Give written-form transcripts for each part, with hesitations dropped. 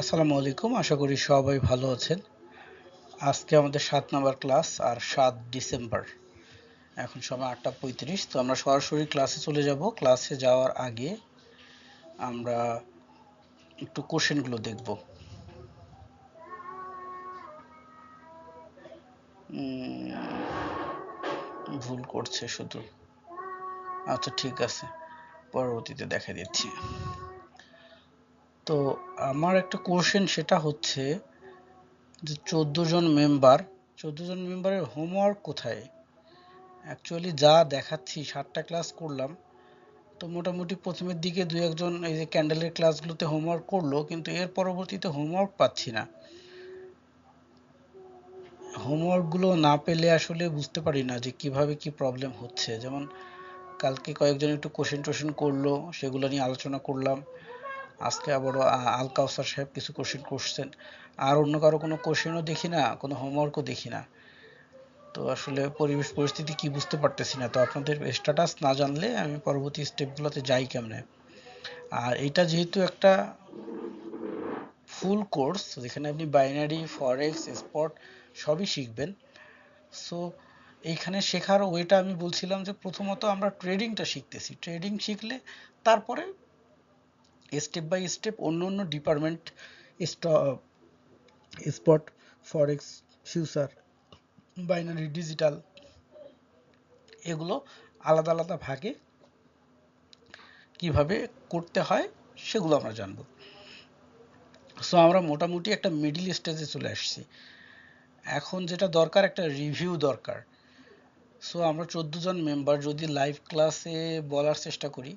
আসসালামু আলাইকুম, আশা করি সবাই ভালো আছেন। আজকে আমাদের 7 নম্বর ক্লাস আর 7 ডিসেম্বর। এখন সময় 8:35। তো আমরা সরাসরি ক্লাসে চলে যাব। ক্লাসে যাওয়ার আগে আমরা একটু কোশ্চেনগুলো দেখব। ভুল করছে শুধু। আচ্ছা, ঠিক আছে, পরবর্তীতে দেখা দিচ্ছি। তো আমার একটা কোশ্চেন, সেটা হচ্ছে যে 14 জন মেম্বারের হোমওয়ার্ক কোথায়? অ্যাকচুয়ালি যা দেখাচ্ছি, 7টা ক্লাস করলাম, তো মোটামুটি প্রথমের দিকে দুই একজন এই যে ক্যান্ডেলের ক্লাসগুলোতে হোমওয়ার্ক করলো, কিন্তু এর পরবর্তীতে হোমওয়ার্ক পাচ্ছি না। হোমওয়ার্কগুলো না পেলে আসলে বুঝতে পারি না যে কিভাবে কি প্রবলেম হচ্ছে। যেমন কালকে কয়েকজন একটু কোশ্চেন টোশ্চেন করলো, সেগুলো নিয়ে আলোচনা করলাম। আজকে আবারও আল কাউসার সাহেব কিছু কোশ্চেন করছেন, আর অন্য কারো কোনো কোশ্চেনও দেখি না, কোনো হোমওয়ার্কও দেখি না। তো আসলে পরিবেশ পরিস্থিতি কি বুঝতে পারতেছি না। তো আপনাদের স্ট্যাটাস না জানলে আমি পরবর্তী স্টেপগুলোতে যাই কেমনে। আর এটা যেহেতু একটা ফুল কোর্স, যেখানে আপনি বাইনারি, ফরেক্স, স্পট সবই শিখবেন। সো এইখানে শেখার ওয়েটা আমি বলছিলাম যে প্রথমত আমরা ট্রেডিংটা শিখতেছি। ট্রেডিং শিখলে তারপরে স্টেপ বাই স্টেপ অন্য অন্য ডিপার্টমেন্ট, স্পট, ফরেক্স, ফিউচার, বাইনারি, ডিজিটাল, এগুলো আলাদা আলাদা ভাগে কিভাবে করতে হয় সেগুলো আমরা জানবো। সো আমরা মোটামুটি একটা মিডিল স্টেজে চলে আসছি। এখন যেটা দরকার, একটা রিভিউ দরকার। সো আমরা 14 জন মেম্বার যদি লাইভ ক্লাসে বলার চেষ্টা করি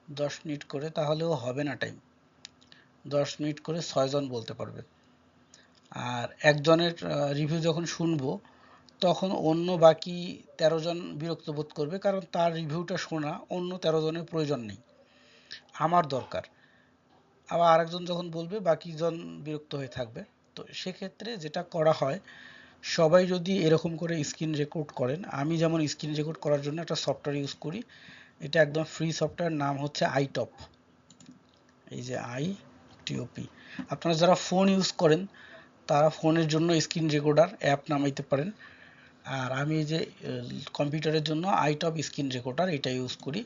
10 মিনিট করে, তাহলেও হবে না টাইম। 10 মিনিট করে 6 জন বলতে পারবে। আর একজনের রিভিউ যখন শুনবো, তখন অন্য বাকি 13 জন বিরক্ত বোধ করবে, কারণ তার রিভিউটা শোনা অন্য 13 জনের প্রয়োজন নেই, আমার দরকার। আবার আরেকজন যখন বলবে, বাকি জন বিরক্ত হয়ে থাকবে। তো সেক্ষেত্রে যেটা করা হয়, সবাই যদি এরকম করে স্ক্রিন রেকর্ড করেন, আমি যেমন স্ক্রিন রেকর্ড করার জন্য একটা সফটওয়্যার ইউজ করি, এটা একদম ফ্রি সফটওয়্যার, নাম হচ্ছে আইটপ। এই যে আইটিওপি। আপনারা যারা ফোন ইউজ করেন, তারা ফোনের জন্য স্ক্রিন রেকর্ডার অ্যাপ নামাইতে পারেন। আর আমি এই যে কম্পিউটারের জন্য আইটপ স্ক্রিন রেকর্ডার এটা ইউজ করি।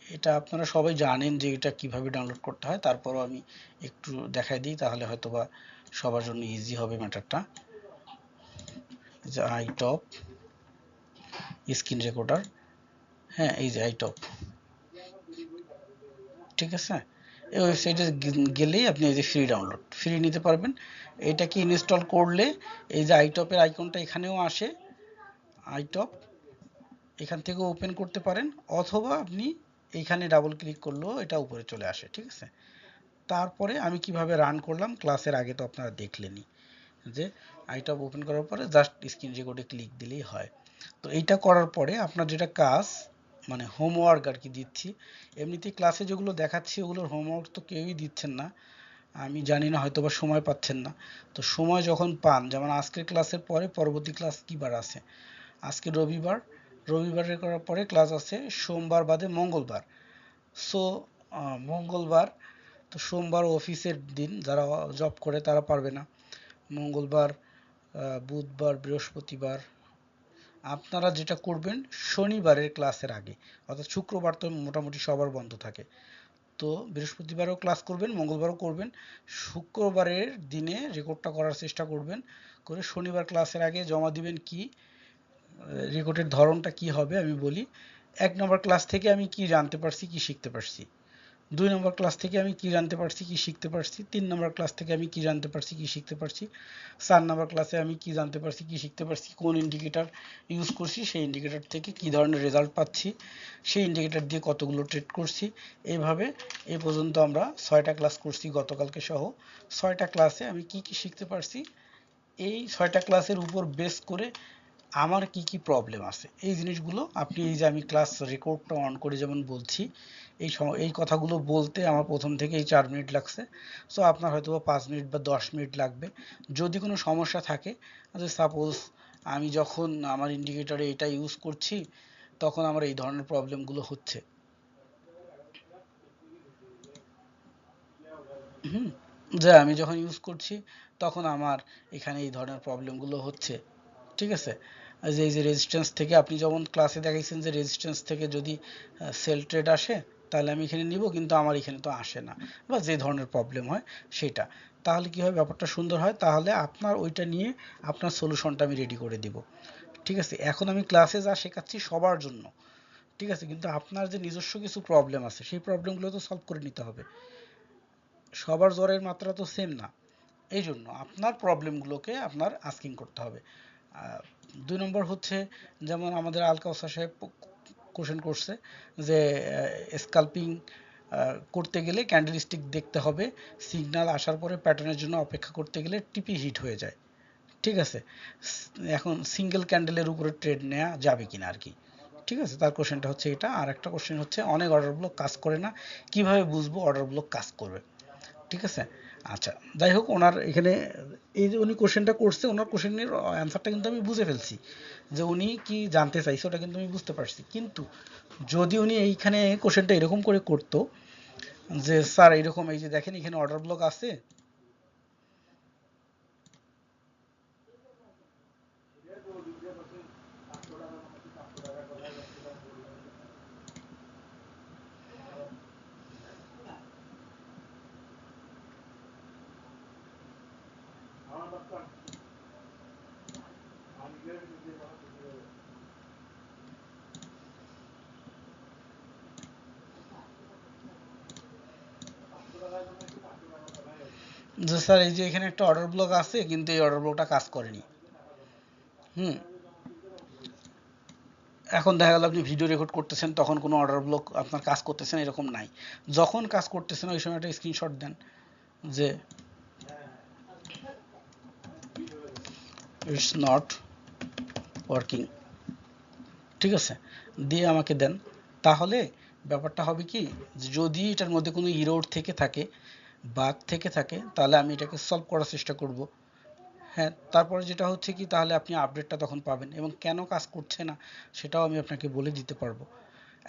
এটা আপনারা সবাই জানেন যে এটা কিভাবে ডাউনলোড করতে হয়, তারপরও আমি একটু দেখাই দিই, তাহলে হয়তোবা সবার জন্য ইজি হবে ম্যাটারটা। যে আইটপ স্ক্রিন রেকর্ডার, হ্যাঁ, এই যে আইটপ, ঠিক আছে। এই ওয়েবসাইটে গেলেই আপনি এই যে ফ্রি নিতে পারবেন। এটাকে ইনস্টল করলে এই যে আইটপের আইকনটা এখানেও আসে, আইটপ, এখান থেকে ওপেন করতে পারেন, অথবা আপনি এইখানে ডাবল ক্লিক করলেও এটা উপরে চলে আসে, ঠিক আছে। তারপরে আমি কিভাবে রান করলাম ক্লাসের আগে তো আপনারা দেখলেনই, যে আইটপ ওপেন করার পরে জাস্ট স্ক্রিন রেকর্ডে ক্লিক দিলেই হয়। তো এইটা করার পরে আপনার যেটা কাজ, মানে হোমওয়ার্ক আর কি দিচ্ছি, এমনিতেই ক্লাসে যেগুলো দেখাচ্ছি ওগুলোর হোমওয়ার্ক তো কেউই দিচ্ছেন না, আমি জানি না, হয়তো বা সময় পাচ্ছেন না। তো সময় যখন পান, যেমন আজকের ক্লাসের পরে পরবর্তী ক্লাস কি বার আছে, আজকে রবিবার, রবিবারের করার পরে ক্লাস আছে সোমবার বাদে মঙ্গলবার। সো মঙ্গলবার, তো সোমবার অফিসের দিন, যারা জব করে তারা পারবে না। মঙ্গলবার, বুধবার, বৃহস্পতিবার, আপনারা যেটা করবেন শনিবারের ক্লাসের আগে, অর্থাৎ শুক্রবার তো মোটামুটি সবার বন্ধ থাকে, তো বৃহস্পতিবারও ক্লাস করবেন, মঙ্গলবারও করবেন, শুক্রবারের দিনে রেকর্ডটা করার চেষ্টা করবেন, করে শনিবার ক্লাসের আগে জমা দিবেন। কি রেকর্ডের ধরনটা কি হবে আমি বলি। 1 নম্বর ক্লাস থেকে আমি কি জানতে পারছি, কি শিখতে পারছি। 2 নম্বর ক্লাস থেকে আমি কি জানতে পারছি, কি শিখতে পারছি। 3 নম্বর ক্লাস থেকে আমি কি জানতে পারছি, কি শিখতে পারছি। 4 নম্বর ক্লাসে আমি কি জানতে পারছি, কি শিখতে পারছি, কোন ইন্ডিকেটর ইউজ করছি, সেই ইন্ডিকেটর থেকে কি ধরনের রেজাল্ট পাচ্ছি, সেই ইন্ডিকেটর দিয়ে কতগুলো ট্রেড করছি। এইভাবে এই পর্যন্ত আমরা 6টা ক্লাস করছি গতকালকে সহ। 6টা ক্লাসে আমি কি কি শিখতে পারছি, এই 6টা ক্লাসের উপর বেস করে আমার কি কি প্রবলেম আছে, এই জিনিসগুলো আপনি, এই যে আমি ক্লাস রেকর্ডটা অন করে যেমন বলছি, এই কথাগুলো বলতে আমার প্রথম থেকে এই 4 মিনিট লাগছে। সো আপনার হয়তো 5 মিনিট বা 10 মিনিট লাগবে। যদি কোনো সমস্যা থাকে, যে সাপোজ আমি যখন আমার ইন্ডিকেটরে এটা ইউজ করছি, তখন আমার এই ধরনের প্রবলেমগুলো হচ্ছে, হুম, যে আমি যখন ইউজ করছি তখন আমার এখানে এই ধরনের প্রবলেমগুলো হচ্ছে। ঠিক আছে, আর যে এই যে রেজিস্ট্যান্স থেকে আপনি যেমন ক্লাসে দেখাইছেন যে রেজিস্ট্যান্স থেকে যদি সেল ট্রেড আসে তাহলে আমি এখানে নিব, কিন্তু আমার এখানে তো আসে না, বা যে ধরনের প্রবলেম হয় সেটা, তাহলে কি হয় ব্যাপারটা সুন্দর হয়, তাহলে আপনার ওইটা নিয়ে আপনার সলিউশনটা আমি রেডি করে দিব। ঠিক আছে, এখন আমি ক্লাসে যা শেখাচ্ছি সবার জন্য, ঠিক আছে, কিন্তু আপনার যে নিজস্ব কিছু প্রবলেম আছে সেই প্রবলেমগুলো তো সলভ করে নিতে হবে, সবার জ্বরের মাত্রা তো সেম না, এই জন্য আপনার প্রবলেমগুলোকে আপনার আস্কিং করতে হবে। 2 নম্বর হচ্ছে, যেমন আমাদের আল কাউসার সাহেব কোশ্চেন করছে যে স্কাল্পিং করতে গেলে ক্যান্ডেল স্টিক দেখতে হবে, সিগন্যাল আসার পরে প্যাটার্নের জন্য অপেক্ষা করতে গেলে টিপি হিট হয়ে যায়। ঠিক আছে, এখন সিঙ্গেল ক্যান্ডেলের উপরে ট্রেড নেওয়া যাবে কিনা আর কি। ঠিক আছে, তার কোশ্চেনটা হচ্ছে এটা। আর একটা কোশ্চেন হচ্ছে অনেক অর্ডার ব্লক কাজ করে না, কিভাবে বুঝবো অর্ডার ব্লক কাজ করবে। ঠিক আছে, আচ্ছা, যাই হোক, ওনার এখানে এই যে উনি কোশ্চেনটা করছে, ওনার কোশ্চেনের অ্যান্সারটা কিন্তু আমি বুঝে ফেলছি, যে উনি কি জানতে চাইছে ওটা কিন্তু আমি বুঝতে পারছি, কিন্তু যদি উনি এইখানে কোশ্চেনটা এরকম করে করতো যে স্যার এরকম, এই যে দেখেন এখানে অর্ডার ব্লক আছে, যে স্যার এই যে এখানে একটা অর্ডার ব্লক আছে কিন্তু এই অর্ডার ব্লকটা কাজ করেনি। হুম, এখন দেখা গেল আপনি ভিডিও রেকর্ড করতেছেন, তখন কোনো অর্ডার ব্লক আপনার কাজ করতেছেন এরকম নাই, যখন কাজ করতেছেন ওই সময় একটা স্ক্রিনশট দেন যে ইটস নট ওয়ার্কিং, ঠিক আছে, দিয়ে আমাকে দেন, তাহলে ব্যাপারটা হবে কি, যদি এটার মধ্যে কোনো ইরোড থেকে থাকে, বাগ থেকে থাকে, তাহলে আমি এটাকে সলভ করার চেষ্টা করব। হ্যাঁ, তারপরে যেটা হচ্ছে কি, তাহলে আপনি আপডেটটা তখন পাবেন এবং কেন কাজ করছে না সেটাও আমি আপনাকে বলে দিতে পারবো।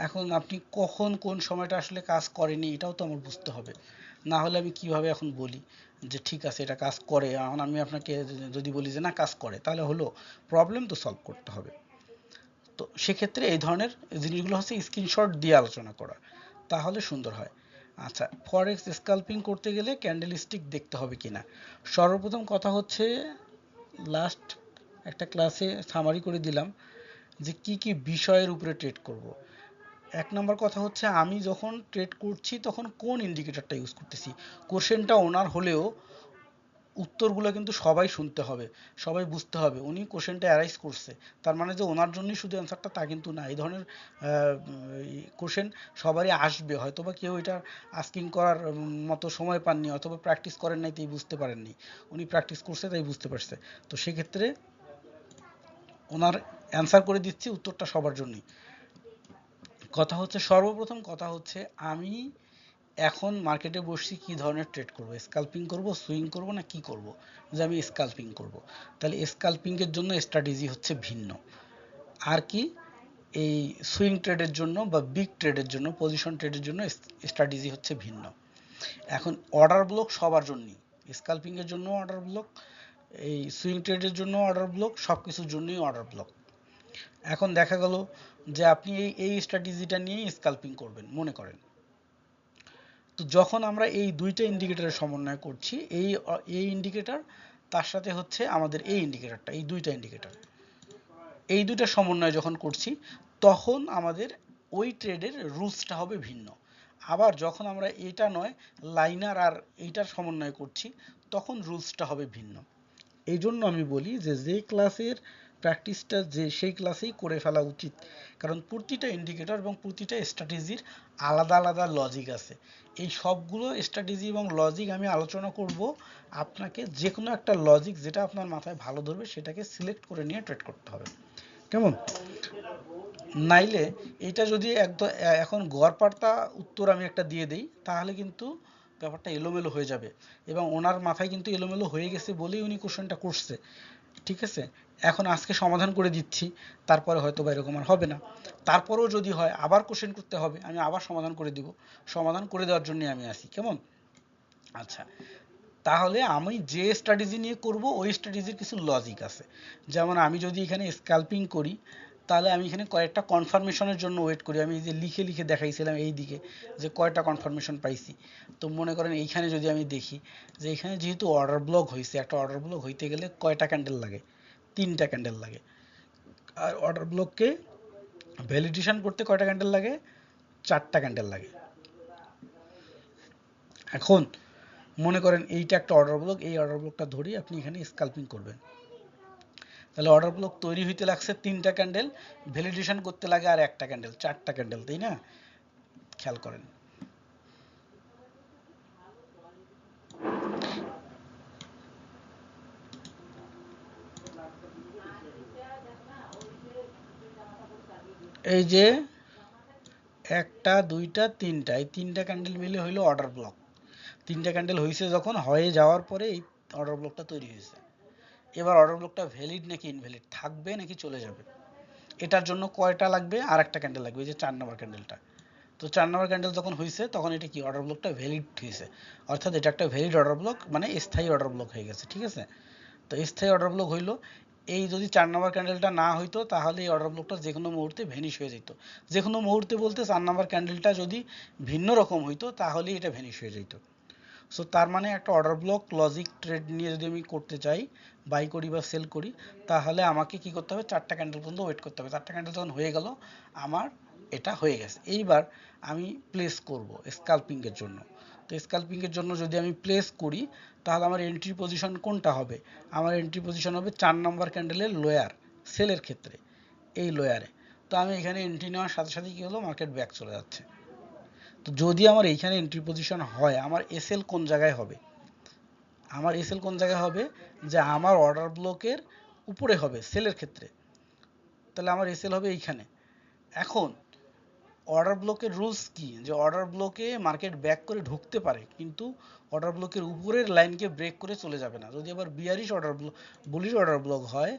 এখন আপনি কখন কোন সময়টা আসলে কাজ করেনি এটাও তো আমার বুঝতে হবে, না হলে আমি কিভাবে এখন বলি যে ঠিক আছে এটা কাজ করে, এখন আমি আপনাকে যদি বলি যে না কাজ করে, তাহলে হলো, প্রবলেম তো সলভ করতে হবে। তো সেক্ষেত্রে এই ধরনের জিনিসগুলো হচ্ছে স্ক্রিনশট দিয়ে আলোচনা করা, তাহলে সুন্দর হয়। আচ্ছা, ফরেক্স স্কাল্পিং করতে গেলে ক্যান্ডেল স্টিক দেখতে হবে কিনা, সর্বপ্রথম কথা হচ্ছে, লাস্ট একটা ক্লাসে সামারি করে দিলাম যে কি কি বিষয়ের উপরে ট্রেড করব। 1 নম্বর কথা হচ্ছে, আমি যখন ট্রেড করছি তখন কোন ইন্ডিকেটরটা ইউজ করতেছি। কোশ্চেনটা ওনার হলেও উত্তরগুলো কিন্তু সবাই শুনতে হবে, সবাই বুঝতে হবে উনি কোশ্চেনটা অ্যারাইজ করছে, তার মানে যে ওনার জন্যই শুধু অ্যান্সারটা তা কিন্তু না, এই ধরনের কোশ্চেন সবারই আসবে, হয়তোবা কেউ এটা আস্কিং করার মতো সময় পাননি, অথবা প্র্যাকটিস করেন নাই তাই বুঝতে পারেননি, উনি প্র্যাকটিস করছে তাই বুঝতে পারছে। তো সেক্ষেত্রে ওনার অ্যান্সার করে দিচ্ছি, উত্তরটা সবার জন্যই। কথা হচ্ছে, সর্বপ্রথম কথা হচ্ছে, আমি এখন মার্কেটে বসছি, কি ধরনের ট্রেড করব, স্কাল্পিং করব, সুইং করব, না কি করব। যে আমি স্কাল্পিং করব, তাহলে স্কাল্পিং এর জন্য স্ট্র্যাটেজি হচ্ছে ভিন্ন, আর কি এই সুইং ট্রেডের জন্য বা বিগ ট্রেডের জন্য, পজিশন ট্রেডের জন্য স্ট্র্যাটেজি হচ্ছে ভিন্ন। এখন অর্ডার ব্লক সবার জন্যই, স্কাল্পিং এর জন্য অর্ডার ব্লক, এই সুইং ট্রেডের জন্য অর্ডার ব্লক, সব কিছুর জন্যই অর্ডার ব্লক। এখন দেখা গেল যে আপনি এই স্ট্র্যাটেজিটা নিয়েই স্কাল্পিং করবেন মনে করেন, তো যখন আমরা এই দুইটা ইন্ডিকেটরের সমন্বয় করছি, এই ইন্ডিকেটর তার সাথে হচ্ছে আমাদের এই ইন্ডিকেটরটা, এই দুইটা ইন্ডিকেটর, এই দুইটা সমন্বয় যখন করছি, তখন আমাদের ওই ট্রেডের রুলসটা হবে ভিন্ন। আবার যখন আমরা এটা নয়, লাইনার আর এইটার সমন্বয় করছি, তখন রুলসটা হবে ভিন্ন। এই জন্য আমি বলি যে যে ক্লাসের প্র্যাকটিসটা যে সেই ক্লাসেই করে ফেলা উচিত, কারণ প্রতিটা ইন্ডিকেটর এবং প্রতিটা স্ট্র্যাটেজির আলাদা আলাদা লজিক আছে। এই সবগুলো স্ট্র্যাটেজি এবং লজিক আমি আলোচনা করব, আপনাকে যে কোনো একটা লজিক যেটা আপনার মাথায় ভালো ধরবে সেটাকে সিলেক্ট করে নিয়ে ট্রেড করতে হবে, কেমন? নাইলে এটা যদি একদম এখন গড়পাড়তা উত্তর আমি একটা দিয়ে দেই, তাহলে কিন্তু ব্যাপারটা এলোমেলো হয়ে যাবে, এবং ওনার মাথায় কিন্তু এলোমেলো হয়ে গেছে বলেই উনি কোশ্চেনটা করছে। ঠিক আছে, এখন আজকে সমাধান করে দিচ্ছি, তারপরে হয়তো বা এরকম আর হবে না, তারপরেও যদি হয় আবার কোশ্চেন করতে হবে, আমি আবার সমাধান করে দিব, সমাধান করে দেওয়ার জন্য আমি আসি, কেমন? আচ্ছা, তাহলে আমি যে স্ট্র্যাটেজি নিয়ে করব ওই স্ট্র্যাটেজির কিছু লজিক আছে। যেমন আমি যদি এখানে স্ক্যাল্পিং করি, তাহলে আমি এখানে কয়েকটা কনফার্মেশনের জন্য ওয়েট করি। আমি এই যে লিখে লিখে দেখাইছিলাম এই দিকে যে কয়টা কনফার্মেশন পাইছি। তো মনে করেন এইখানে যদি আমি দেখি যে এখানে যেহেতু অর্ডার ব্লক হয়েছে, একটা অর্ডার ব্লক হইতে গেলে কয়টা ক্যান্ডেল লাগে? 3টা ক্যান্ডেল লাগে। আর অর্ডার ব্লককে ভ্যালিডেশন করতে কয়টা ক্যান্ডেল লাগে? 4টা ক্যান্ডেল লাগে। এখন মনে করেন এইটা একটা অর্ডার ব্লক, এই অর্ডার ব্লকটা ধরি আপনি এখানে স্ক্যাল্পিং করবেন। তাহলে অর্ডার ব্লক তৈরি হইতে লাগছে 3টা ক্যান্ডেল, ভ্যালিডেশন করতে লাগে আর একটা ক্যান্ডেল, 4টা ক্যান্ডেল, তাই না? খেয়াল করেন। এই যে একটা, দুইটা, তিনটা, এই 3টা ক্যান্ডেল মিলে হইলো অর্ডার ব্লক। 3টা ক্যান্ডেল হয়েছে যখন, হয়ে যাওয়ার পরে এই অর্ডার ব্লকটা তৈরি হয়েছে। এবার অর্ডার ব্লকটা ভ্যালিড নাকি ইনভ্যালিড, থাকবে নাকি চলে যাবে, এটার জন্য কয়টা লাগবে? আর একটা ক্যান্ডেল লাগবে, এই যে 4 নম্বর ক্যান্ডেলটা। তো 4 নম্বর ক্যান্ডেল যখন হয়েছে তখন এটা কি অর্ডার ব্লকটা ভ্যালিড হয়েছে, অর্থাৎ এটা একটা ভ্যালিড অর্ডার ব্লক, মানে স্থায়ী অর্ডার ব্লক হয়ে গেছে। ঠিক আছে? তো স্থায়ী অর্ডার ব্লক হইলো। এই যদি 4 নম্বর ক্যান্ডেলটা না হইতো তাহলে এই অর্ডার ব্লকটা যে কোনো মুহূর্তে ভ্যানিশ হয়ে যেত। যে কোনো মুহূর্তে বলতে 4 নম্বর ক্যান্ডেলটা যদি ভিন্ন রকম হইতো তাহলে এটা ভ্যানিশ হয়ে যেত। সো তার মানে একটা অর্ডার ব্লক লজিক ট্রেড নিয়ে যদি আমি করতে চাই, বাই করি বা সেল করি, তাহলে আমাকে কি করতে হবে? 4টা ক্যান্ডেল পর্যন্ত ওয়েট করতে হবে। 4টা ক্যান্ডেল যখন হয়ে গেল, আমার এটা হয়ে গেছে। এইবার আমি প্লেস করব স্ক্যাল্পিং এর জন্য। তো স্ক্যাল্পিং এর জন্য যদি আমি প্লেস করি, তাহলে আমার এন্ট্রি পজিশন কোনটা হবে? আমার এন্ট্রি পজিশন হবে 4 নম্বর ক্যান্ডেলের লোয়ার, সেলের ক্ষেত্রে এই লোয়ারে। তো আমি এখানে এন্ট্রি নেওয়ার সাথে সাথে কি হলো? মার্কেট ব্যাক চলে যাচ্ছে। তো যদি আমার এইখানে এন্ট্রি পজিশন হয়, আমার এসএল কোন জায়গায় হবে? আমার এসএল কোন জায়গায় হবে? যে আমার অর্ডার ব্লকের উপরে হবে সেলের ক্ষেত্রে। তাহলে আমার এসএল হবে এইখানে। এখন অর্ডার ব্লকের রুলস কি? যে অর্ডার ব্লকে মার্কেট ব্যাক করে ঢুকতে পারে, কিন্তু অর্ডার ব্লকের উপরের লাইনকে ব্রেক করে চলে যাবে না। যদি আবার bearish order block, bullish order block হয়,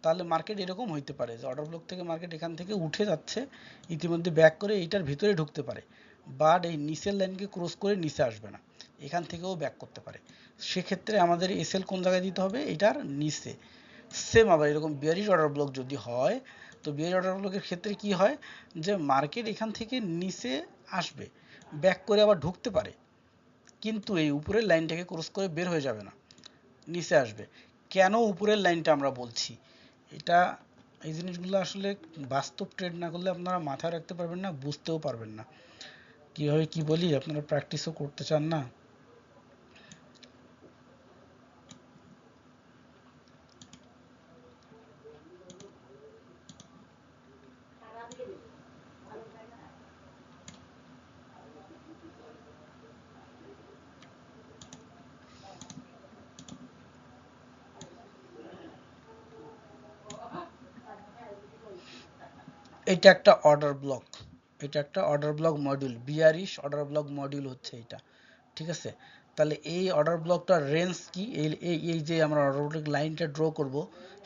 তাহলে মার্কেট এরকম হইতে পারে যে অর্ডার ব্লক থেকে মার্কেট এখান থেকে উঠে যাচ্ছে, ইতিমধ্যে ব্যাক করে এইটার ভিতরে ঢুকতে পারে, বাট এই নিচের লাইনকে ক্রস করে নিচে আসবে না, এখান থেকেও ব্যাক করতে পারে। সেক্ষেত্রে আমাদের এসএল কোন জায়গায় দিতে হবে? এটার নিচে। সেম আবার এরকম বিয়ারিশ অর্ডার ব্লক যদি হয়, তো বিয়ারিশ অর্ডার ব্লকের ক্ষেত্রে কি হয়? যে মার্কেট এখান থেকে নিচে আসবে, ব্যাক করে আবার ঢুকতে পারে, কিন্তু এই উপরের লাইনটাকে ক্রস করে বের হয়ে যাবে না, নিচে আসবে। কেন উপরের লাইনটা আমরা বলছি? এটা, এই জিনিসগুলো আসলে বাস্তব ট্রেড না করলে আপনারা মাথায় রাখতে পারবেন না, বুঝতেও পারবেন না কিভাবে কি বলি, আপনারা প্র্যাকটিসও করতে চান না। এটা একটা অর্ডার ব্লক, এটা একটা order block module, bearish order block module হচ্ছে এটা। ঠিক আছে? তাহলে এই অর্ডার ব্লকটার রেঞ্জ কি? এই এই এই যে আমরা অর্ডার ব্লক লাইনটা ড্র করব,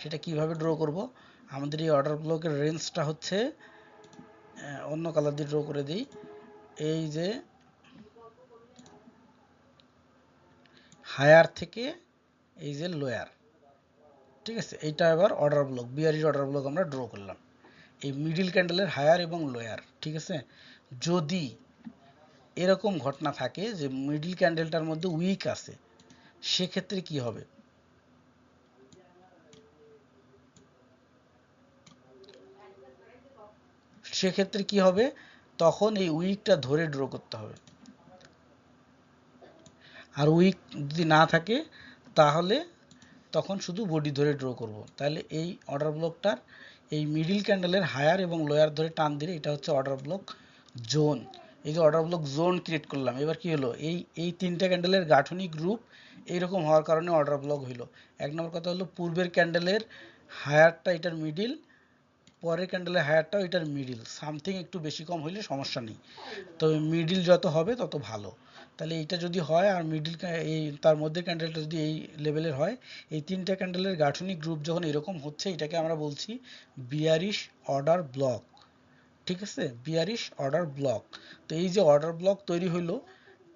সেটা কিভাবে ড্র করব? আমাদের এই অর্ডার ব্লকের রেঞ্জটা হচ্ছে, অন্য কালার দিয়ে ড্র করে দিই, এই যে হায়ার থেকে এই যে লোয়ার। ঠিক আছে? এইটা এবার order block, bearish order block আমরা ড্র করলাম, এই মিডিল ক্যান্ডেলের হায়ার এবং লোয়ার। ঠিক আছে? যদি এরকম ঘটনা থাকে যে মিডিল ক্যান্ডেলটার মধ্যে উইক আছে, সেক্ষেত্রে কি হবে? সেক্ষেত্রে কি হবে? তখন এই উইকটা ধরে ড্র করতে হবে। আর উইক যদি না থাকে তাহলে তখন শুধু বডি ধরে ড্র করব। তাহলে এই অর্ডার ব্লকটার এই মিডিল ক্যান্ডেলের হায়ার এবং লোয়ার ধরে টান দিলে এটা হচ্ছে অর্ডার ব্লক জোন। এই যে অর্ডার ব্লক জোন ক্রিয়েট করলাম, এবার কি হলো? এই 3টে ক্যান্ডেলের গাঠনিক গ্রুপ এইরকম হওয়ার কারণে অর্ডার ব্লক হইলো। এক নম্বর কথা হলো পূর্বের ক্যান্ডেলের হায়ারটা এটার মিডিল, পরের ক্যান্ডেলের হায়ারটাও এটার মিডিল, সামথিং একটু বেশি কম হইলে সমস্যা নেই, তবে মিডিল যত হবে তত ভালো। তাহলে এইটা যদি হয় আর মিডিল, এই তার মধ্যে ক্যান্ডেলটা যদি এই লেভেলের হয়, এই 3টে ক্যান্ডেলের গাঠনিক গ্রুপ যখন এরকম হচ্ছে, এটাকে আমরা বলছি বিয়ারিশ অর্ডার ব্লক। ঠিক আছে? Bearish order block. তো এই যে অর্ডার ব্লক তৈরি হইলো,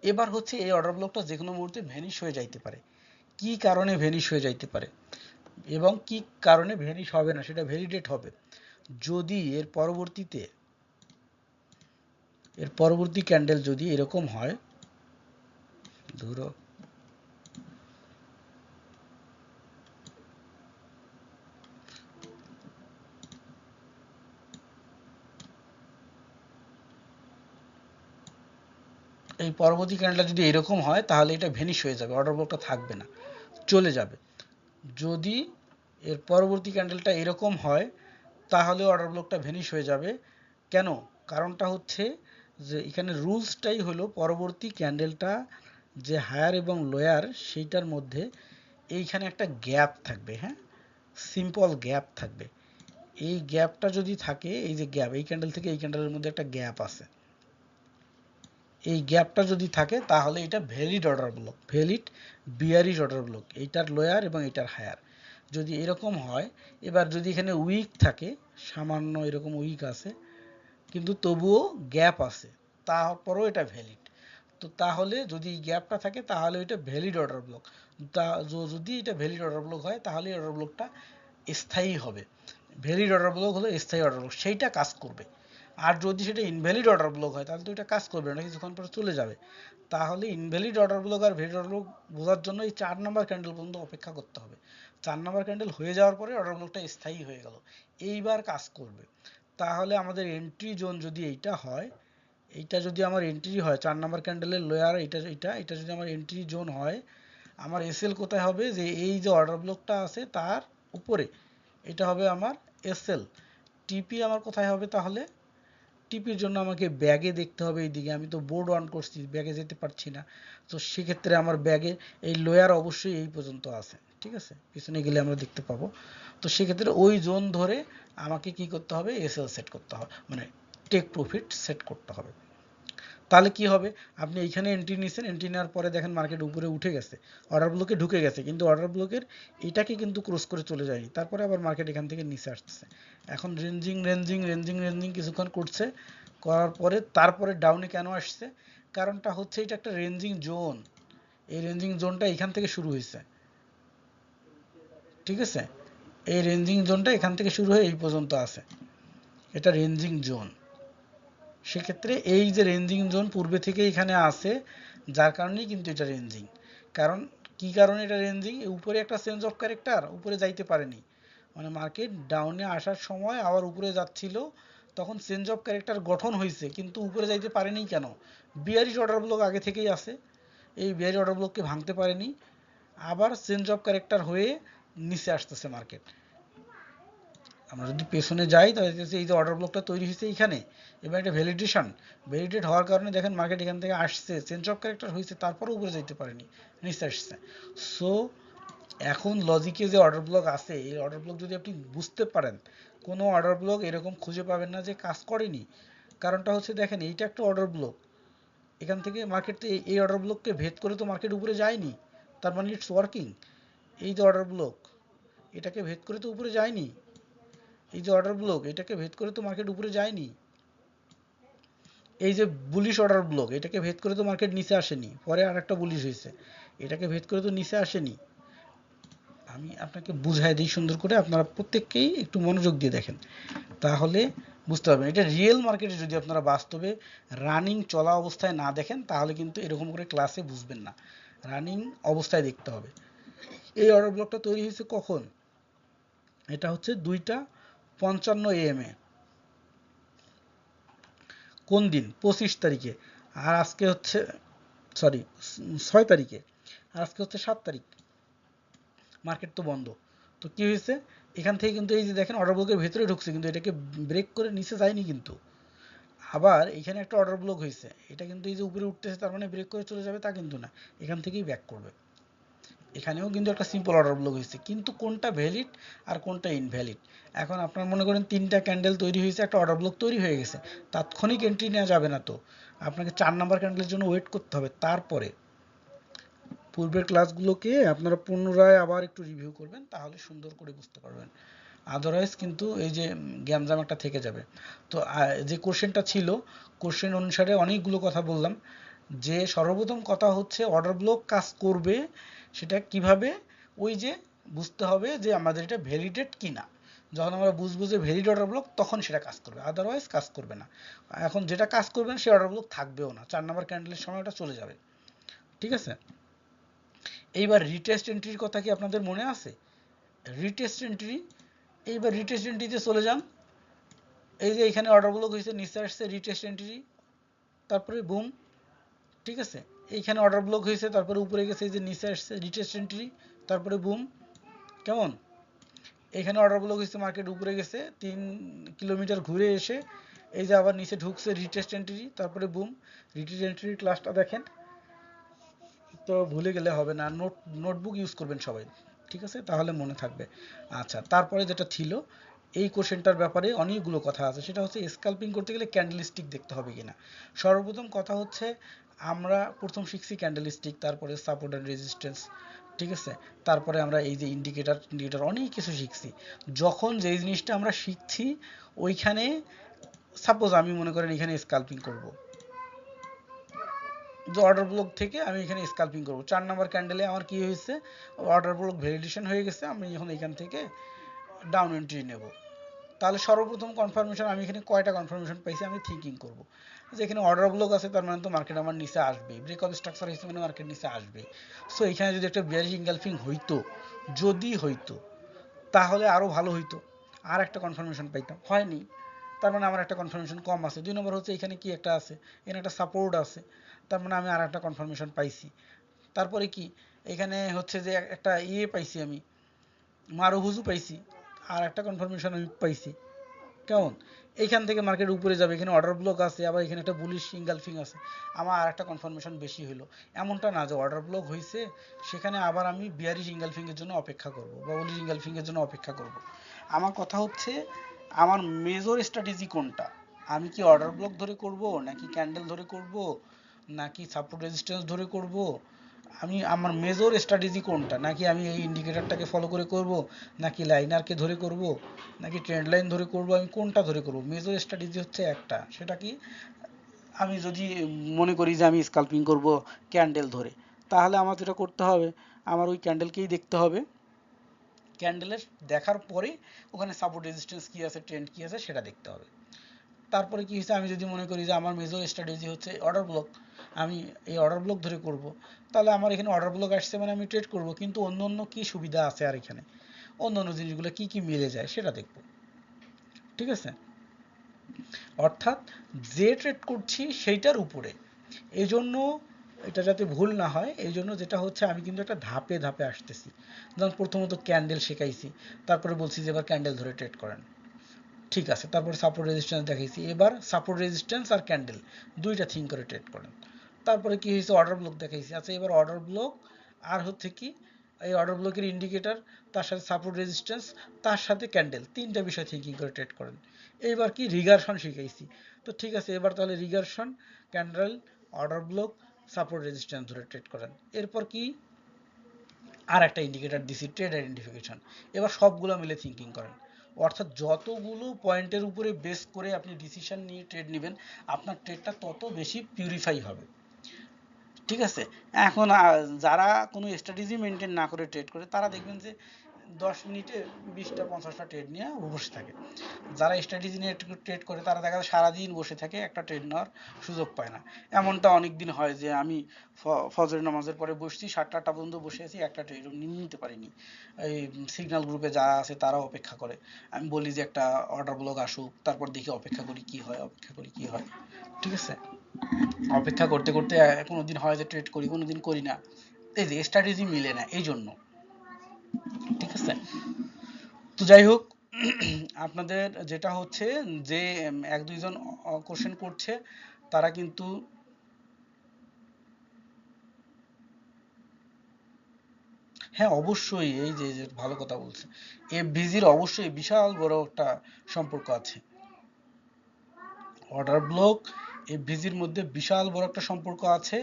এবার হচ্ছে এই অর্ডার ব্লকটা যে কোনো মুহূর্তে ভ্যানিশ হয়ে যাইতে পারে। কি কারণে ভ্যানিশ হয়ে যাইতে পারে এবং কি কারণে ভ্যানিশ হবে না সেটা ভ্যালিডেট হবে যদি এর পরবর্তী ক্যান্ডেল যদি এরকম হয়, ধরো এই পরবর্তী ক্যান্ডেলটা যদি এরকম হয় তাহলে এটা ভ্যানিশ হয়ে যাবে, অর্ডার ব্লকটা থাকবে না, চলে যাবে। যদি এর পরবর্তী ক্যান্ডেলটা এরকম হয় তাহলে অর্ডার ব্লকটা ভ্যানিশ হয়ে যাবে। কেন? কারণটা হচ্ছে যে এখানে রুলসটাই হলো পরবর্তী ক্যান্ডেলটা যে হায়ার এবং লোয়ার সেইটার মধ্যে এইখানে একটা গ্যাপ থাকবে। হ্যাঁ, সিম্পল গ্যাপ থাকবে। এই গ্যাপটা যদি থাকে, এই যে গ্যাপ, এই ক্যান্ডেল থেকে এই ক্যান্ডেলের মধ্যে একটা গ্যাপ আছে, এই গ্যাপটা যদি থাকে তাহলে এটা valid order block, valid bearish order block, এইটার লোয়ার এবং এইটার হায়ার। যদি এরকম হয়, এবার যদি এখানে উইক থাকে, সামান্য এরকম উইক আছে কিন্তু তবুও গ্যাপ আছে, তারপরও এটা ভ্যালিড। তো তাহলে যদি এই গ্যাপটা থাকে তাহলে এটা ভ্যালিড অর্ডার ব্লক। যদি এটা ভ্যালিড অর্ডার ব্লক হয় তাহলে অর্ডার ব্লকটা স্থায়ী হবে। ভ্যালিড অর্ডার ব্লক হলো স্থায়ী অর্ডার ব্লক, সেইটা কাজ করবে। আর যদি সেটা ইনভ্যালিড অর্ডার ব্লক হয় তাহলে তো এটা কাজ করবে না, কিছুক্ষণ পরে চলে যাবে। তাহলে ইনভ্যালিড অর্ডার ব্লক আর ভ্যালিড অর্ডার ব্লক বোঝার জন্য এই 4 নাম্বার ক্যান্ডেল পর্যন্ত অপেক্ষা করতে হবে। 4 নাম্বার ক্যান্ডেল হয়ে যাওয়ার পরে অর্ডার ব্লকটা স্থায়ী হয়ে গেল, এইবার কাজ করবে। তাহলে আমাদের এন্ট্রি জোন যদি এইটা হয়, এইটা যদি আমার এন্ট্রি হয় 4 নাম্বার ক্যান্ডেলের লোয়ার, এটা যদি আমার এন্ট্রি জোন হয়, আমার এসএল কোথায় হবে, যে এই যে অর্ডার ব্লকটা আছে তার উপরে, এটা হবে আমার এসএল। টিপি আমার কোথায় হবে তাহলে? টিপির জন্য আমাকে ব্যাগে দেখতে হবে, এইদিকে আমি তো বোর্ড অন করছি, ব্যাগে যেতে পারছি না। তো সেক্ষেত্রে আমার ব্যাগে এই লোয়ার অবশ্যই এই পর্যন্ত আছে, ঠিক আছে, পিছনে গেলে আমরা দেখতে পাবো। তো সেক্ষেত্রে ওই জোন ধরে আমাকে কি করতে হবে, এসএল সেট করতে হবে, মানে টেক প্রফিট সেট করতে হবে। তাহলে কি হবে, আপনি এইখানে এন্ট্রি নিয়েছেন, এন্ট্রি নেওয়ার পরে দেখেন মার্কেট উপরে উঠে গেছে, অর্ডার ব্লকে ঢুকে গেছে, কিন্তু অর্ডার ব্লকের এটাকে কিন্তু ক্রস করে চলে যায়নি, তারপরে আবার মার্কেট এখান থেকে নিচে আসতেছে। এখন রেঞ্জিং রেঞ্জিং রেঞ্জিং রেঞ্জিং কিছুক্ষণ করছে, করার পরে তারপরে ডাউনে কেন আসছে, কারণটা হচ্ছে এটা একটা রেঞ্জিং জোন, এই রেঞ্জিং জোনটা এখান থেকে শুরু হয়েছে, ঠিক আছে, এই রেঞ্জিং জোনটা এখান থেকে শুরু হয়ে এই পর্যন্ত আছে, এটা রেঞ্জিং জোন। সেক্ষেত্রে এই যে রেঞ্জিং জোন পূর্বে থেকে এখানে আছে, যার কারণেই কিন্তু এটা রেঞ্জিং। কারণ কি কারণে এটা রেঞ্জিং, উপরে একটা চেঞ্জ অফ ক্যারেক্টার, উপরে যাইতে পারেনি, মানে মার্কেট ডাউনে আসার সময় আবার উপরে যাচ্ছিল, তখন চেঞ্জ অফ ক্যারেক্টার গঠন হয়েছে কিন্তু উপরে যাইতে পারেনি কেন, বিয়ারিশ অর্ডার ব্লক আগে থেকেই আছে, এই বিয়ারিশ অর্ডার ব্লককে ভাঙতে পারেনি, আবার চেঞ্জ অফ ক্যারেক্টার হয়ে নিচে আসতেছে মার্কেট। আমরা যদি পেছনে যাই তাহলে এই যে অর্ডার ব্লকটা তৈরি হয়েছে এইখানে, এবার এটা ভ্যালিডেট হওয়ার কারণে দেখেন মার্কেট এখান থেকে আসছে, চেঞ্জ অফ ক্যারেক্টার হয়েছে, তারপরে উপরে যাইতে পারেনি, নিচে আসছে। সো এখন লজিকে যে অর্ডার ব্লক আছে, এই অর্ডার ব্লক যদি আপনি বুঝতে পারেন, কোনো অর্ডার ব্লক এরকম খুঁজে পাবেন না যে কাজ করেনি। কারণটা হচ্ছে দেখেন এইটা একটা অর্ডার ব্লক, এখান থেকে মার্কেট এই অর্ডার ব্লককে ভেদ করে তো মার্কেট উপরে যায়নি, তার মানে ইটস ওয়ার্কিং। এই যে অর্ডার ব্লক, এটাকে ভেদ করে তো উপরে যায়নি, এই যে অর্ডার ব্লক, এটাকে ভেদ করে তো মার্কেট উপরে যায়নি। এই যে বুলিশ অর্ডার ব্লক, এটাকে ভেদ করে তো মার্কেট নিচে আসেনি, পরে আর একটা বুলিশ হয়েছে, এটাকে ভেদ করে তো নিচে আসেনি। আমি আপনাকে বুঝাই দিই সুন্দর করে, আপনারা প্রত্যেককেই একটু মনোযোগ দিয়ে দেখেন, তাহলে বুঝতে পারবেন। এটা রিয়েল মার্কেটে যদি আপনারা বাস্তবে রানিং চলা অবস্থায় না দেখেন তাহলে কিন্তু এরকম করে ক্লাসে বুঝবেন না, রানিং অবস্থায় দেখতে হবে। এই অর্ডার ব্লকটা তৈরি হয়েছে কখন, এটা হচ্ছে 2:55 AM এ, কোন দিন, 25 তারিখে, আর আজকে হচ্ছে সরি 6 তারিখে, আর আজকে হচ্ছে 7 তারিখ, মার্কেট তো বন্ধ। তো কি হয়েছে, এখান থেকে কিন্তু এই যে দেখেন অর্ডার ব্লকের ভেতরে ঢুকছে কিন্তু এটাকে ব্রেক করে নিচে যায়নি, কিন্তু আবার এখানে একটা অর্ডার ব্লক হয়েছে, এটা কিন্তু এই যে উপরে উঠতেছে তার মানে ব্রেক করে চলে যাবে তা কিন্তু না, এখান থেকেই ব্যাক করবে। এখানেও কিন্তু একটা সিম্পল অর্ডার ব্লক হয়েছে, কিন্তু কোনটা ভ্যালিড আর কোনটা ইনভ্যালিড। এখন আপনার মনে করেন 3টা ক্যান্ডেল তৈরি হয়েছে, একটা অর্ডার ব্লক তৈরি হয়ে গেছে, তাৎক্ষণিক এন্ট্রি নেওয়া যাবে না, তো আপনাকে 4 নাম্বার ক্যান্ডেলের জন্য ওয়েট করতে হবে। তারপরে পূর্বের ক্লাসগুলোকে আপনারা পুনরায় আবার একটু রিভিউ করবেন, তাহলে সুন্দর করে বুঝতে পারবেন। আদারওয়াইজ কিন্তু এই যে গ্যামজাম একটা থেকে যাবে। তো যে কোশ্চেনটা ছিল, কোশ্চেন অনুসারে অনেকগুলো কথা বললাম, যে সর্বপ্রথম কথা হচ্ছে অর্ডার ব্লক কাজ করবে সেটা কিভাবে, ওই যে বুঝতে হবে যে আমাদের এটা ভ্যালিডেট কিনা। যখন আমরা বুঝবো যে ভ্যালিড অর্ডার ব্লক, তখন সেটা কাজ করবে, আদারওয়াইজ কাজ করবে না। এখন যেটা কাজ করবে না সেই অর্ডার ব্লক থাকবেও না, 4 নাম্বার ক্যান্ডেলের সময় ওটা চলে যাবে। ঠিক আছে, এইবার রিটেস্ট এন্ট্রির কথা কি আপনাদের মনে আছে? রিটেস্ট এন্ট্রি, এইবার রিটেস্ট এন্ট্রিতে চলে যান। এই যে এখানে অর্ডার ব্লক হয়েছে, নিচে আসছে রিটেস্ট এন্ট্রি, তারপরে বুম। ঠিক আছে, এইখানে অর্ডার ব্লক হয়েছে, তারপরে উপরে গেছে, এই যে নিচে আসছে রিটেস্ট এন্ট্রি, তারপরে বুম। কেমন? এখানে অর্ডার ব্লক হয়েছে, মার্কেট উপরে গেছে, 3 কিলোমিটার ঘুরে এসে এই যে আবার নিচে ঢুকছে রিটেস্ট এন্ট্রি, তারপরে বুম। রিটেস্ট এন্ট্রির ক্লাসটা দেখেন তো, ভুলে গেলে হবে না, নোটবুক ইউজ করবেন সবাই। ঠিক আছে, তাহলে মনে থাকবে। আচ্ছা, তারপরে যেটা ছিল, এই কোশ্চেনটার ব্যাপারে অনেকগুলো কথা আছে, সেটা হচ্ছে স্ক্যাল্পিং করতে গেলে ক্যান্ডেলস্টিক দেখতে হবে কিনা। সর্বপ্রথম কথা হচ্ছে আমরা প্রথম শিখছি ক্যান্ডেলস্টিক, তারপরে সাপোর্ট অ্যান্ড রেজিস্ট্যান্স। ঠিক আছে, তারপরে আমরা এই যে ইন্ডিকেটর অনেক কিছু শিখছি। যখন যেই জিনিসটা আমরা শিখছি ওইখানে, সাপোজ আমি মনে করেন এখানে স্ক্যাল্পিং করব, যে অর্ডার ব্লক থেকে আমি এখানে স্ক্যাল্পিং করব, 4 নাম্বার ক্যান্ডেলে আমার কি হয়েছে, অর্ডার ব্লক ভ্যালিডেশন হয়ে গেছে, আমি এখন এখান থেকে ডাউন এন্ট্রি নেব। তাহলে সর্বপ্রথম কনফার্মেশন, আমি এখানে কয়টা কনফার্মেশন পাইছি, আমি থিঙ্কিং করব যে এখানে অর্ডার ব্লক আছে, তার মানে তো মার্কেট আমার নিচে আসবে, ব্রেকআপ স্ট্রাকচার হয়েছে মানে মার্কেট নিচে আসবে। সো এখানে যদি একটা বিয়ারিশ ইনগালফিং হইতো, যদি হইতো, তাহলে আরও ভালো হইতো, আর একটা কনফার্মেশন পাইতাম, হয়নি, তার মানে আমার একটা কনফার্মেশন কম আছে। 2 নম্বর হচ্ছে এখানে কি একটা আছে, এখানে একটা সাপোর্ট আছে, তার মানে আমি আর একটা কনফার্মেশন পাইছি। তারপরে কি, এখানে হচ্ছে যে একটা ইয়ে পাইছি, আমি মারুহুজু পাইছি, আর একটা কনফার্মেশন আমি পাইছি। কেমন? এইখান থেকে মার্কেট উপরে যাবে, এখানে অর্ডার ব্লক আছে, আবার এখানে একটা বুলিশ ইনগালফিং আছে, আমার আর একটা কনফার্মেশন বেশি হলো। এমনটা না যে অর্ডার ব্লক হয়েছে সেখানে আবার আমি বিয়ারিশ ইনগালফিং এর জন্য অপেক্ষা করব বা বুলিশ ইনগালফিং এর জন্য অপেক্ষা করব। আমার কথা হচ্ছে আমার মেজর স্ট্র্যাটেজি কোনটা, আমি কি অর্ডার ব্লক ধরে করব, নাকি ক্যান্ডেল ধরে করব, নাকি সাপোর্ট রেজিস্ট্যান্স ধরে করব, আমি আমার মেজর স্ট্র্যাটেজি কোনটা, নাকি আমি এই ইন্ডিকেটরটাকে ফলো করে করব, নাকি লাইনারকে ধরে করব, নাকি ট্রেন্ড লাইন ধরে করব, আমি কোনটা ধরে করব? মেজর স্ট্র্যাটেজি হচ্ছে একটা, সেটা কি, আমি যদি মনে করি যে আমি স্কাল্পিং করব ক্যান্ডেল ধরে, তাহলে আমার যেটা করতে হবে, আমার ওই ক্যান্ডেলকেই দেখতে হবে, ক্যান্ডেলের দেখার পরে ওখানে সাপোর্ট রেজিস্ট্যান্স কি আছে, ট্রেন্ড কি আছে সেটা দেখতে হবে। তারপরে কি হয়েছে, আমি যদি মনে করি যে আমার মেজর স্ট্র্যাটেজি হচ্ছে অর্ডার ব্লক, আমি এই অর্ডার ব্লক ধরে করব, তাহলে আমার এখানে অর্ডার ব্লক আসছে মানে আমি ট্রেড করব, কিন্তু অন্য অন্য কি সুবিধা আছে আর এখানে, অন্য অন্য জিনিসগুলো কি কি মিলে যায় সেটা দেখব। ঠিক আছে, অর্থাৎ যে ট্রেড করছি সেইটার উপরে। এই জন্য এটা যাতে ভুল না হয়, এই জন্য যেটা হচ্ছে আমি কিন্তু একটা ধাপে ধাপে আসতেছি। যেমন প্রথমত ক্যান্ডেল শেখাইছি, তারপরে বলছি যে এবার ক্যান্ডেল ধরে ট্রেড করেন। ঠিক আছে, তারপর সাপোর্ট রেজিস্ট্যান্স দেখাইছি, এবার সাপোর্ট রেজিস্ট্যান্স আর ক্যান্ডেল দুইটা থিঙ্ক করে ট্রেড করেন। তারপরে কি হয়েছে, অর্ডার ব্লক দেখাইছি, আচ্ছা এবার অর্ডার ব্লক আর হচ্ছে কি, এই অর্ডার ব্লকের ইন্ডিকেটর, তার সাথে সাপোর্ট রেজিস্ট্যান্স, তার সাথে ক্যান্ডেল, তিনটা বিষয় থিঙ্কিং করে ট্রেড করেন। এইবার কি রিগার্সন শিখাইছি, তো ঠিক আছে এবার তাহলে রিগার্সন, candle, order block, support resistance ধরে ট্রেড করেন। এরপর কি, আর একটা ইন্ডিকেটর দিছি, ট্রেড আইডেন্টিফিকেশন। এবার সবগুলো মিলে থিঙ্কিং করেন। অর্থাৎ যতগুলো পয়েন্টের উপরে বেস করে আপনি ডিসিশন নিয়ে ট্রেড নেবেন, আপনার ট্রেডটা তত বেশি পিউরিফাই হবে। ঠিক আছে, এখন যারা কোনো স্ট্র্যাটেজি মেনটেন না করে ট্রেড করে, তারা দেখবেন যে 10 মিনিটে 20টা 50টা ট্রেড নিয়ে বসে থাকে। যারা স্ট্র্যাটেজি নিয়ে ট্রেড করে তারা দেখা যায় সারাদিন বসে থাকে, একটা ট্রেড নেওয়ার সুযোগ পায় না। এমনটা অনেক দিন হয় যে আমি ফজরের নামাজের পরে বসছি, 7টা পর্যন্ত বসে আছি, একটা ট্রেড নিতে পারিনি। এই সিগন্যাল গ্রুপে যারা আছে তারাও অপেক্ষা করে, আমি বলি যে একটা অর্ডার ব্লক আসুক, তারপর দেখি অপেক্ষা করি কি হয়, অপেক্ষা করি কি হয়। ঠিক আছে, অপেক্ষা করতে করতে কোনোদিন হয় যে ট্রেড করি, কোনোদিন করি না, এই যে স্ট্র্যাটেজি মিলে না এই জন্য। ঠিক আছে, তো যাই হোক, আপনাদের যেটা হচ্ছে যে 1-2 জন কোশ্চেন করছে, তারা কিন্তু, হ্যাঁ অবশ্যই, এই যে যে ভালো কথা বলছে, এফভিজির অবশ্যই বিশাল বড় একটা সম্পর্ক আছে, অর্ডার ব্লক এফভিজির মধ্যে বিশাল বড় একটা সম্পর্ক আছে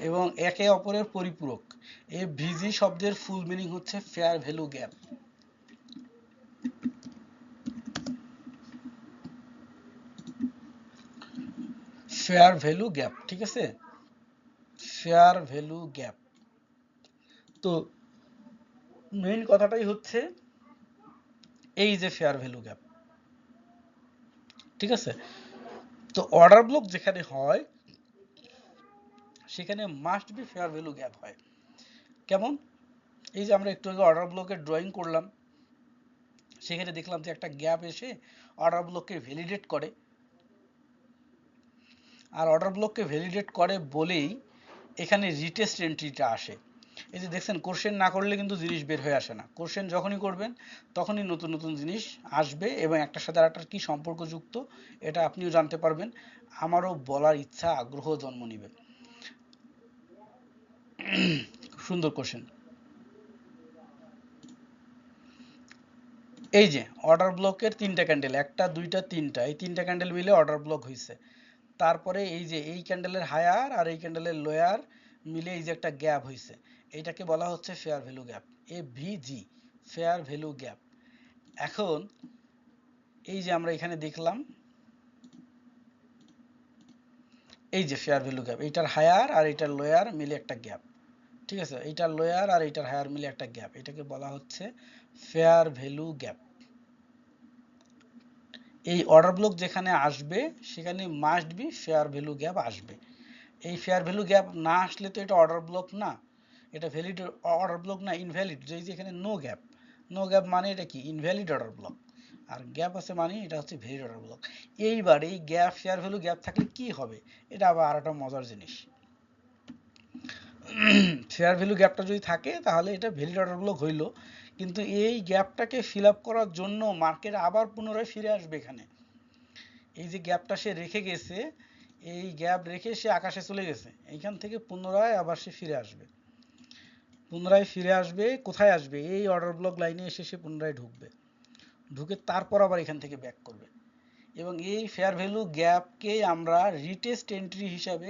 এবং একে অপরের পরিপূরক। এফভিজি শব্দের ফুল মিনিং হচ্ছে fair value gap. Fair value gap, ঠিক আছে, ফেয়ার ভ্যালু গ্যাপ। তো মেইন কথাটাই হচ্ছে এই যে ফেয়ার ভ্যালু গ্যাপ, ঠিক আছে। তো অর্ডার ব্লক যেখানে হয় সেখানে must be fair value gap হয়। কেমন? এই যে আমরা একটু আগে অর্ডার ব্লকের ড্রয়িং করলাম, সেখানে দেখলাম যে একটা গ্যাপ এসে অর্ডার ব্লককে ভ্যালিডেট করে, আর অর্ডার ব্লককে ভ্যালিডেট করে বলেই এখানে রিটেস্ট এন্ট্রিটা আসে। এই যে দেখছেন, কোশ্চেন না করলে কিন্তু জিনিস বের হয়ে আসে না, কোশ্চেন যখনই করবেন তখনই নতুন নতুন জিনিস আসবে এবং একটার সাথে আরেকটার কি সম্পর্কযুক্ত এটা আপনিও জানতে পারবেন, আমারও বলার ইচ্ছা আগ্রহ জন্ম নিবে। সুন্দর কোশ্চেন। এই যে অর্ডার ব্লকের তিনটা ক্যান্ডেল, একটা দুইটা তিনটা, এই তিনটা ক্যান্ডেল মিলে অর্ডার ব্লক হয়েছে। তারপরে এই যে এই ক্যান্ডেলের হায়ার আর এই ক্যান্ডেলের লোয়ার মিলে এই যে একটা গ্যাপ হয়েছে, এইটাকে বলা হচ্ছে fair value gap, AVG, fair value gap. এখন এই যে আমরা এখানে দেখলাম এই যে ফেয়ার ভ্যালু গ্যাপ, এইটার হায়ার আর এইটার লোয়ার মিলে একটা গ্যাপ, ঠিক আছে, এইটার লোয়ার আর এইটার হায়ার মিলে একটা গ্যাপ, এটাকে বলা হচ্ছে ফেয়ার ভ্যালু গ্যাপ। এই অর্ডার ব্লক যেখানে আসবে সেখানে must be fair value gap আসবে। এই ফেয়ার ভ্যালু গ্যাপ না আসলে তো এটা অর্ডার ব্লক না, এটা ভ্যালিড অর্ডার ব্লক না, ইনভ্যালিড। যে এখানে নো গ্যাপ, নো গ্যাপ মানে এটা কি ইনভ্যালিড অর্ডার ব্লক, আর গ্যাপ আছে মানে এটা হচ্ছে ভ্যালিড অর্ডার ব্লক। এইবার এই গ্যাপ, ফেয়ার ভ্যালু গ্যাপ থাকলে কি হবে, এটা আবার আর একটা মজার জিনিস। ফেয়ার ভ্যালু গ্যাপটা যদি থাকে তাহলে এটা ভ্যালিড অর্ডার ব্লক হইলো, কিন্তু এই গ্যাপটাকে ফিল আপ করার জন্য মার্কেট আবার পুনরায় ফিরে আসবে এখানে। এই যে গ্যাপটা সে রেখে গেছে, এই গ্যাপ রেখে সে আকাশে চলে গেছে, এইখান থেকে পুনরায় আবার সে ফিরে আসবে, পুনরায় ফিরে আসবে, কোথায় আসবে, এই অর্ডার ব্লক লাইনে এসে সে পুনরায় ঢুকবে, ঢুকে তারপর আবার এখান থেকে ব্যাক করবে। এবং এই ফেয়ার ভ্যালু গ্যাপকে আমরা রিটেস্ট এন্ট্রি হিসাবে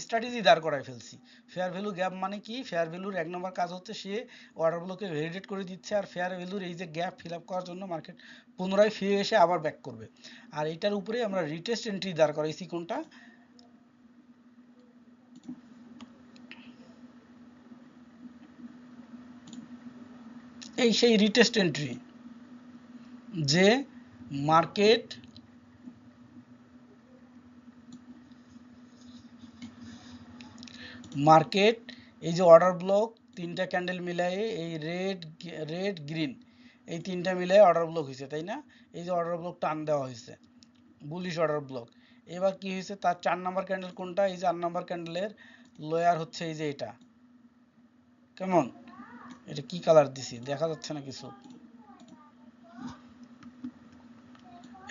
স্ট্র্যাটেজি দাঁড় করায় ফেলছি। ফেয়ার ভ্যালু গ্যাপ মানে কি, ফেয়ার ভ্যালুর এক নম্বর কাজ হচ্ছে সে অর্ডার ব্লকে ভ্যালিডেট করে দিচ্ছে, আর ফেয়ার ভ্যালুর এই যে গ্যাপ ফিল আপ করার জন্য মার্কেট পুনরায় ফিরে এসে আবার ব্যাক করবে। আর এটার উপরে আমরা রিটেস্ট এন্ট্রি দাঁড় করাইছি কোনটা, এই সেই রিটেস্ট এন্ট্রি, যে মার্কেট মার্কেট এই যে অর্ডার ব্লক তিনটা ক্যান্ডেল মিলাই, এই রেড রেড গ্রিন এই তিনটা মিলাই অর্ডার ব্লক হয়েছে, তাই না? এই যে অর্ডার ব্লক টান দেওয়া হয়েছে, বুলিশ অর্ডার ব্লক। এবার কি হয়েছে, তার 4 নাম্বার ক্যান্ডেল কোনটা, এই যে 4 নাম্বার ক্যান্ডেলের লোয়ার হচ্ছে এই যে এটা, কেমন, এটা কি কালার দিছি দেখা যাচ্ছে না কিছু,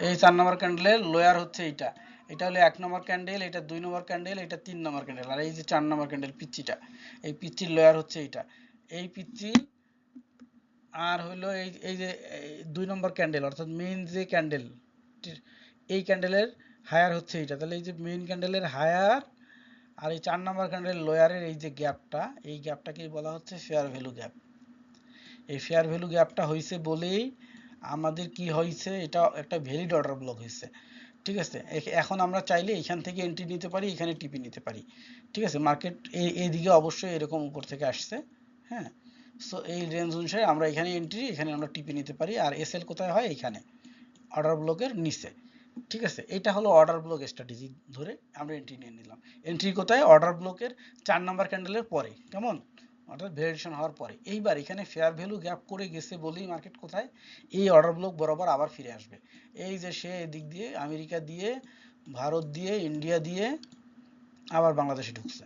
এই 4 নাম্বার ক্যান্ডেলের লোয়ার হচ্ছে এইটা, এটা হলো 1 নম্বর ক্যান্ডেল, এটা 2 নম্বর ক্যান্ডেল, এটা 3 নম্বর ক্যান্ডেল, আর এই যে 4 নম্বর ক্যান্ডেল পিচ্চিটা, এই পিচ্চির লোয়ার হচ্ছে এইটা, এই পিচ্চি। আর হলো এই এই যে 2 নম্বর ক্যান্ডেল অর্থাৎ মেইন যে ক্যান্ডেল, এই ক্যান্ডেলের হায়ার হচ্ছে এইটা, তাহলে এই যে মেইন ক্যান্ডেলের হায়ার আর এই 4 নম্বর ক্যান্ডেলের লোয়ারের এই যে গ্যাপটা, এই গ্যাপটাকেই বলা হচ্ছে ফেয়ার ভ্যালু গ্যাপ। এই ফেয়ার ভ্যালু গ্যাপটা হয়েছে বলেই আমাদের কি হয়েছে, এটা একটা ভ্যালিড অর্ডার ব্লক হয়েছে, ঠিক আছে। এখন আমরা চাইলে এখান থেকে এন্ট্রি নিতে পারি, এখানে টিপি নিতে পারি, ঠিক আছে। মার্কেট এই দিকে অবশ্যই এরকম উপর থেকে আসছে, হ্যাঁ। সো এই রেঞ্জ অনুসারে আমরা এখানে এন্ট্রি, এখানে আমরা টিপি নিতে পারি, আর এসএল কোথায় হয়, এখানে অর্ডার ব্লকের নিচে, ঠিক আছে। এটা হলো অর্ডার ব্লক স্ট্র্যাটেজি ধরে আমরা এন্ট্রি নিয়ে নিলাম। এন্ট্রি কোথায়, অর্ডার ব্লকের 4 নাম্বার ক্যান্ডেলের পরে, কেমন, অর্থাৎ ভ্যালিডেশন হওয়ার পরে। এইবার এখানে ফেয়ার ভ্যালু গ্যাপ করে গেছে বলেই মার্কেট কোথায়, এই অর্ডার ব্লক বরাবর আবার ফিরে আসবে। এই যে সে এদিক দিয়ে আমেরিকা দিয়ে, ভারত দিয়ে, ইন্ডিয়া দিয়ে আবার বাংলাদেশে ঢুকছে।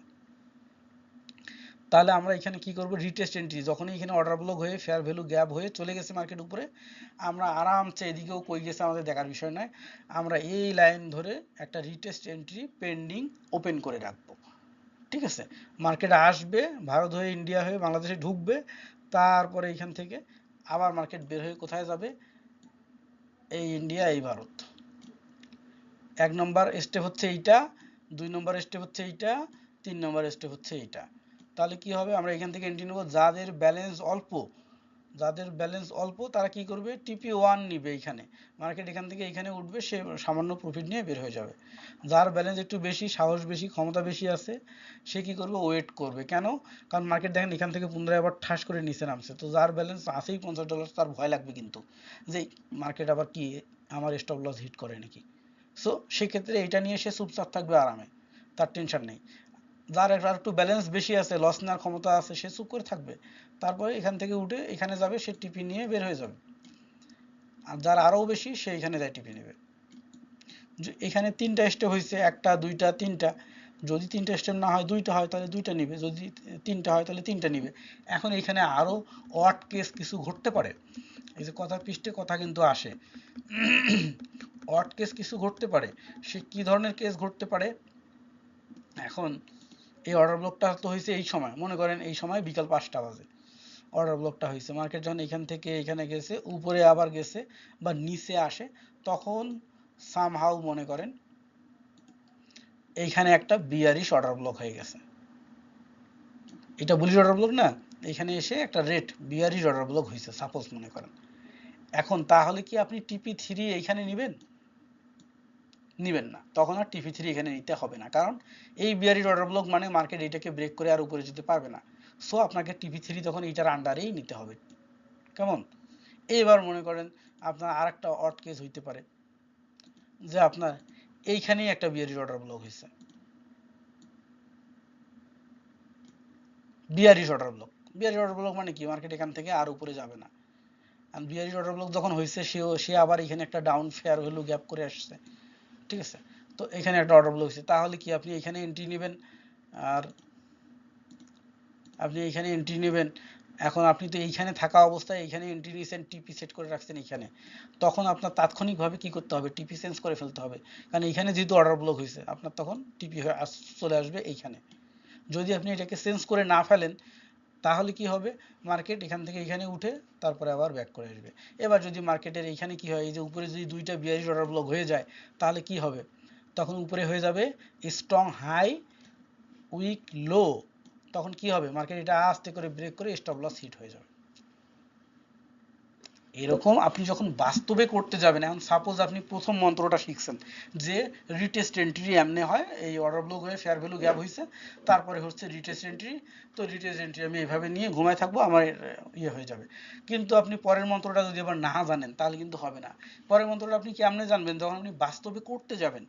তাহলে আমরা এখানে কি করব, রিটেস্ট এন্ট্রি, যখনই এখানে অর্ডার ব্লক হয়ে ফেয়ার ভ্যালু গ্যাপ হয়ে চলে গেছে মার্কেট উপরে, আমরা আরামসে এদিকেও কই গেছে আমাদের দেখার বিষয় নয়, আমরা এই লাইন ধরে একটা রিটেস্ট এন্ট্রি পেন্ডিং ওপেন করে রাখবো, ঠিক আছে। মার্কেট আসবে, ভারত হয়ে ইন্ডিয়া হয়ে বাংলাদেশে ঢুকবে, তারপরে এখান থেকে আবার মার্কেট বের হয়ে কোথায় যাবে, এই ইন্ডিয়া এই ভারত। 1 নম্বর স্টেপ হচ্ছে এইটা, 2 নম্বর স্টেপ হচ্ছে এইটা, 3 নম্বর স্টেপ হচ্ছে এইটা। তাহলে কি হবে, আমরা এখান থেকে এন্ট্রি নেব, যাদের ব্যালেন্স অল্প যাদের ব্যালেন্স অল্প তারা কি করবে, TP1 নিবে, এইখানে মার্কেট এখান থেকে এইখানে উঠবে, সে সামান্য প্রফিট নিয়ে বের হয়ে যাবে। যার ব্যালেন্স একটু বেশি, সাহস বেশি, ক্ষমতা বেশি আছে, সে কি করবে, ওয়েট করবে। কেন? কারণ মার্কেট দেখেন এখান থেকে পুনরায় আবার ঠাস করে নিচে নামছে, তো যার ব্যালেন্স আছেই $50 তার ভয় লাগবে কিন্তু, যে মার্কেট আবার কি আমার স্টপ লস হিট করে নাকি। সো সেক্ষেত্রে এটা নিয়ে সে চুপচাপ থাকবে আরামে, তার টেনশন নেই। যার একটু ব্যালেন্স বেশি আছে, লস নেওয়ার ক্ষমতা আছে, সে চুপ করে থাকবে, তারপরে এখান থেকে উঠে এখানে যাবে, সে টিপি নিয়ে বের হয়ে যাবে। আর যার আরও বেশি, সে এখানে যায় টিপি নেবে। এখানে 3টা স্টেপ হয়েছে, 1টা 2টা 3টা, যদি 3টা স্টেপ না হয় 2টা হয় তাহলে 2টা নিবে, যদি 3টা হয় তাহলে 3টা নিবে। এখন এখানে আরও ওয়াট কেস কিছু ঘটতে পারে, এই যে কথা পৃষ্ঠে কথা কিন্তু আসে, ওয়াট কেস কিছু ঘটতে পারে। সে কি ধরনের কেস ঘটতে পারে? এখন এই অর্ডার ব্লকটা তো হয়েছে এই সময়, মনে করেন এই সময় বিকাল 5টা বাজে অর্ডার ব্লকটা হয়েছে, মার্কেট যখন এখান থেকে এখানে গেছে, উপরে আবার গেছে বা নিচে আসে, তখন সামহাউ মনে করেন এইখানে একটা বিয়ারিশ অর্ডার ব্লক হয়ে গেছে, এটা বুলিশ অর্ডার ব্লক না, এখানে এসে একটা রেট বিয়ারিশ অর্ডার ব্লক হয়েছে সাপোজ মনে করেন। এখন তাহলে কি আপনি TP3 এইখানে নেবেন? নিবেন না, তখন আর TP3 এখানে নিতে হবে না, কারণ এই বিয়ারিশ অর্ডার ব্লক মানে মার্কেট এটাকে ব্রেক করে আর উপরে যেতে পারবে না। সো আপনাকে TP3 তখন এইটার আন্ডারেই নিতে হবে। কেমন? এবার মনে করেন আপনার আর একটা অড কেস হইতে পারে, যে আপনার এইখানেই একটা বিয়ারিশ অর্ডার ব্লক হয়েছে, bearish order block. Bearish order block মানে কি, মার্কেট এখান থেকে আর উপরে যাবে না। আর বিয়ারিশ অর্ডার ব্লক যখন হয়েছে, সে আবার এখানে একটা ডাউন ফেয়ার ভ্যালু গ্যাপ করে আসছে, ঠিক আছে। তো এখানে একটা অর্ডার ব্লক হয়েছে, তাহলে কি আপনি এখানে এন্ট্রি নেবেন, আর আপনি এইখানে এন্ট্রি নেবেন। এখন আপনি তো এইখানে থাকা অবস্থায় এইখানে এন্ট্রি নিয়েছেন, টিপি সেট করে রাখছেন এইখানে, তখন আপনার তাৎক্ষণিকভাবে কি করতে হবে, টিপি চেঞ্জ করে ফেলতে হবে, কারণ এইখানে যেহেতু অর্ডার ব্লক হয়েছে, আপনার তখন টিপি চলে আসবে এইখানে। যদি আপনি এটাকে চেঞ্জ করে না ফেলেন, তাহলে কি হবে, মার্কেট এখান থেকে এখানে উঠে তারপরে আবার ব্যাক করে আসবে। এবার যদি মার্কেটের এইখানে কি হয়, এই যে উপরে যদি দুইটা বিয়ারিশ অর্ডার ব্লক হয়ে যায়, তাহলে কি হবে, তখন উপরে হয়ে যাবে স্ট্রং হাই উইক লো, তখন কি হবে, মার্কেট এটা আস্তে করে ব্রেক করে স্টপ লস হিট হয়ে যাবে। এরকম আপনি যখন বাস্তবে করতে যাবেন, এখন সাপোজ আপনি প্রথম মন্ত্রটা শিখছেন যে রিটেস্ট এন্ট্রি এমনি হয়, এই অর্ডার ব্লক হয়ে ফেয়ার ভ্যালু গ্যাপ হয়েছে, তারপরে হচ্ছে রিটেস্ট এন্ট্রি, তো রিটেস্ট এন্ট্রি আমি এভাবে নিয়ে ঘুমায় থাকবো, আমার ইয়ে হয়ে যাবে। কিন্তু আপনি পরের মন্ত্রটা যদি আবার না জানেন, তাহলে কিন্তু হবে না। পরের মন্ত্রটা আপনি কেমনে জানবেন, যখন আপনি বাস্তবে করতে যাবেন,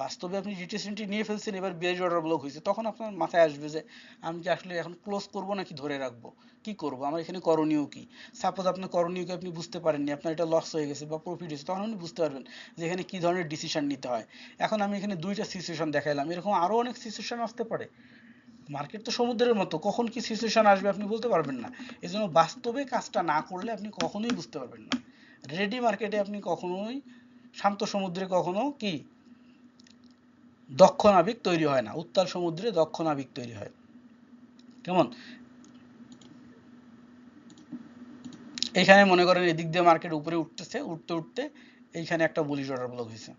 বাস্তবে আপনি রিটেস্ট এন্ট্রি নিয়ে ফেলছেন, এবার বিয়ারিশ অর্ডার ব্লক হয়েছে, তখন আপনার মাথায় আসবে যে আমি কি আসলে এখন ক্লোজ করবো নাকি ধরে রাখবো, কি করব, আমার এখানে করণীয় কি। সাপোজ আপনার করণীয় কি আপনি বুঝতে পারেননি, আপনার এটা লস হয়ে গেছে বা প্রফিট হয়েছে, তখন আপনি বুঝতে পারবেন যে এখানে কি ধরনের ডিসিশন নিতে হয়। এখন আমি এখানে দুইটা সিচুয়েশন দেখাইলাম, এরকম আরো অনেক সিচুয়েশন আসতে পারে। মার্কেট তো সমুদ্রের মতো, কখন কি সিচুয়েশন আসবে আপনি বলতে পারবেন না। এই জন্য বাস্তবে কাজটা না করলে আপনি কখনোই বুঝতে পারবেন না। রেডি মার্কেটে আপনি কখনোই, শান্ত সমুদ্রে কখনো কি দক্ষ নাবিক তৈরি হয় না, উত্তাল সমুদ্রে দক্ষ নাবিক তৈরি হয়। কেমন? এখানে মনে করেন এদিক দিয়ে মার্কেট উপরে উঠতেছে, উঠতে উঠতে এইখানে একটা বুলিশ অর্ডার ব্লক হয়েছে,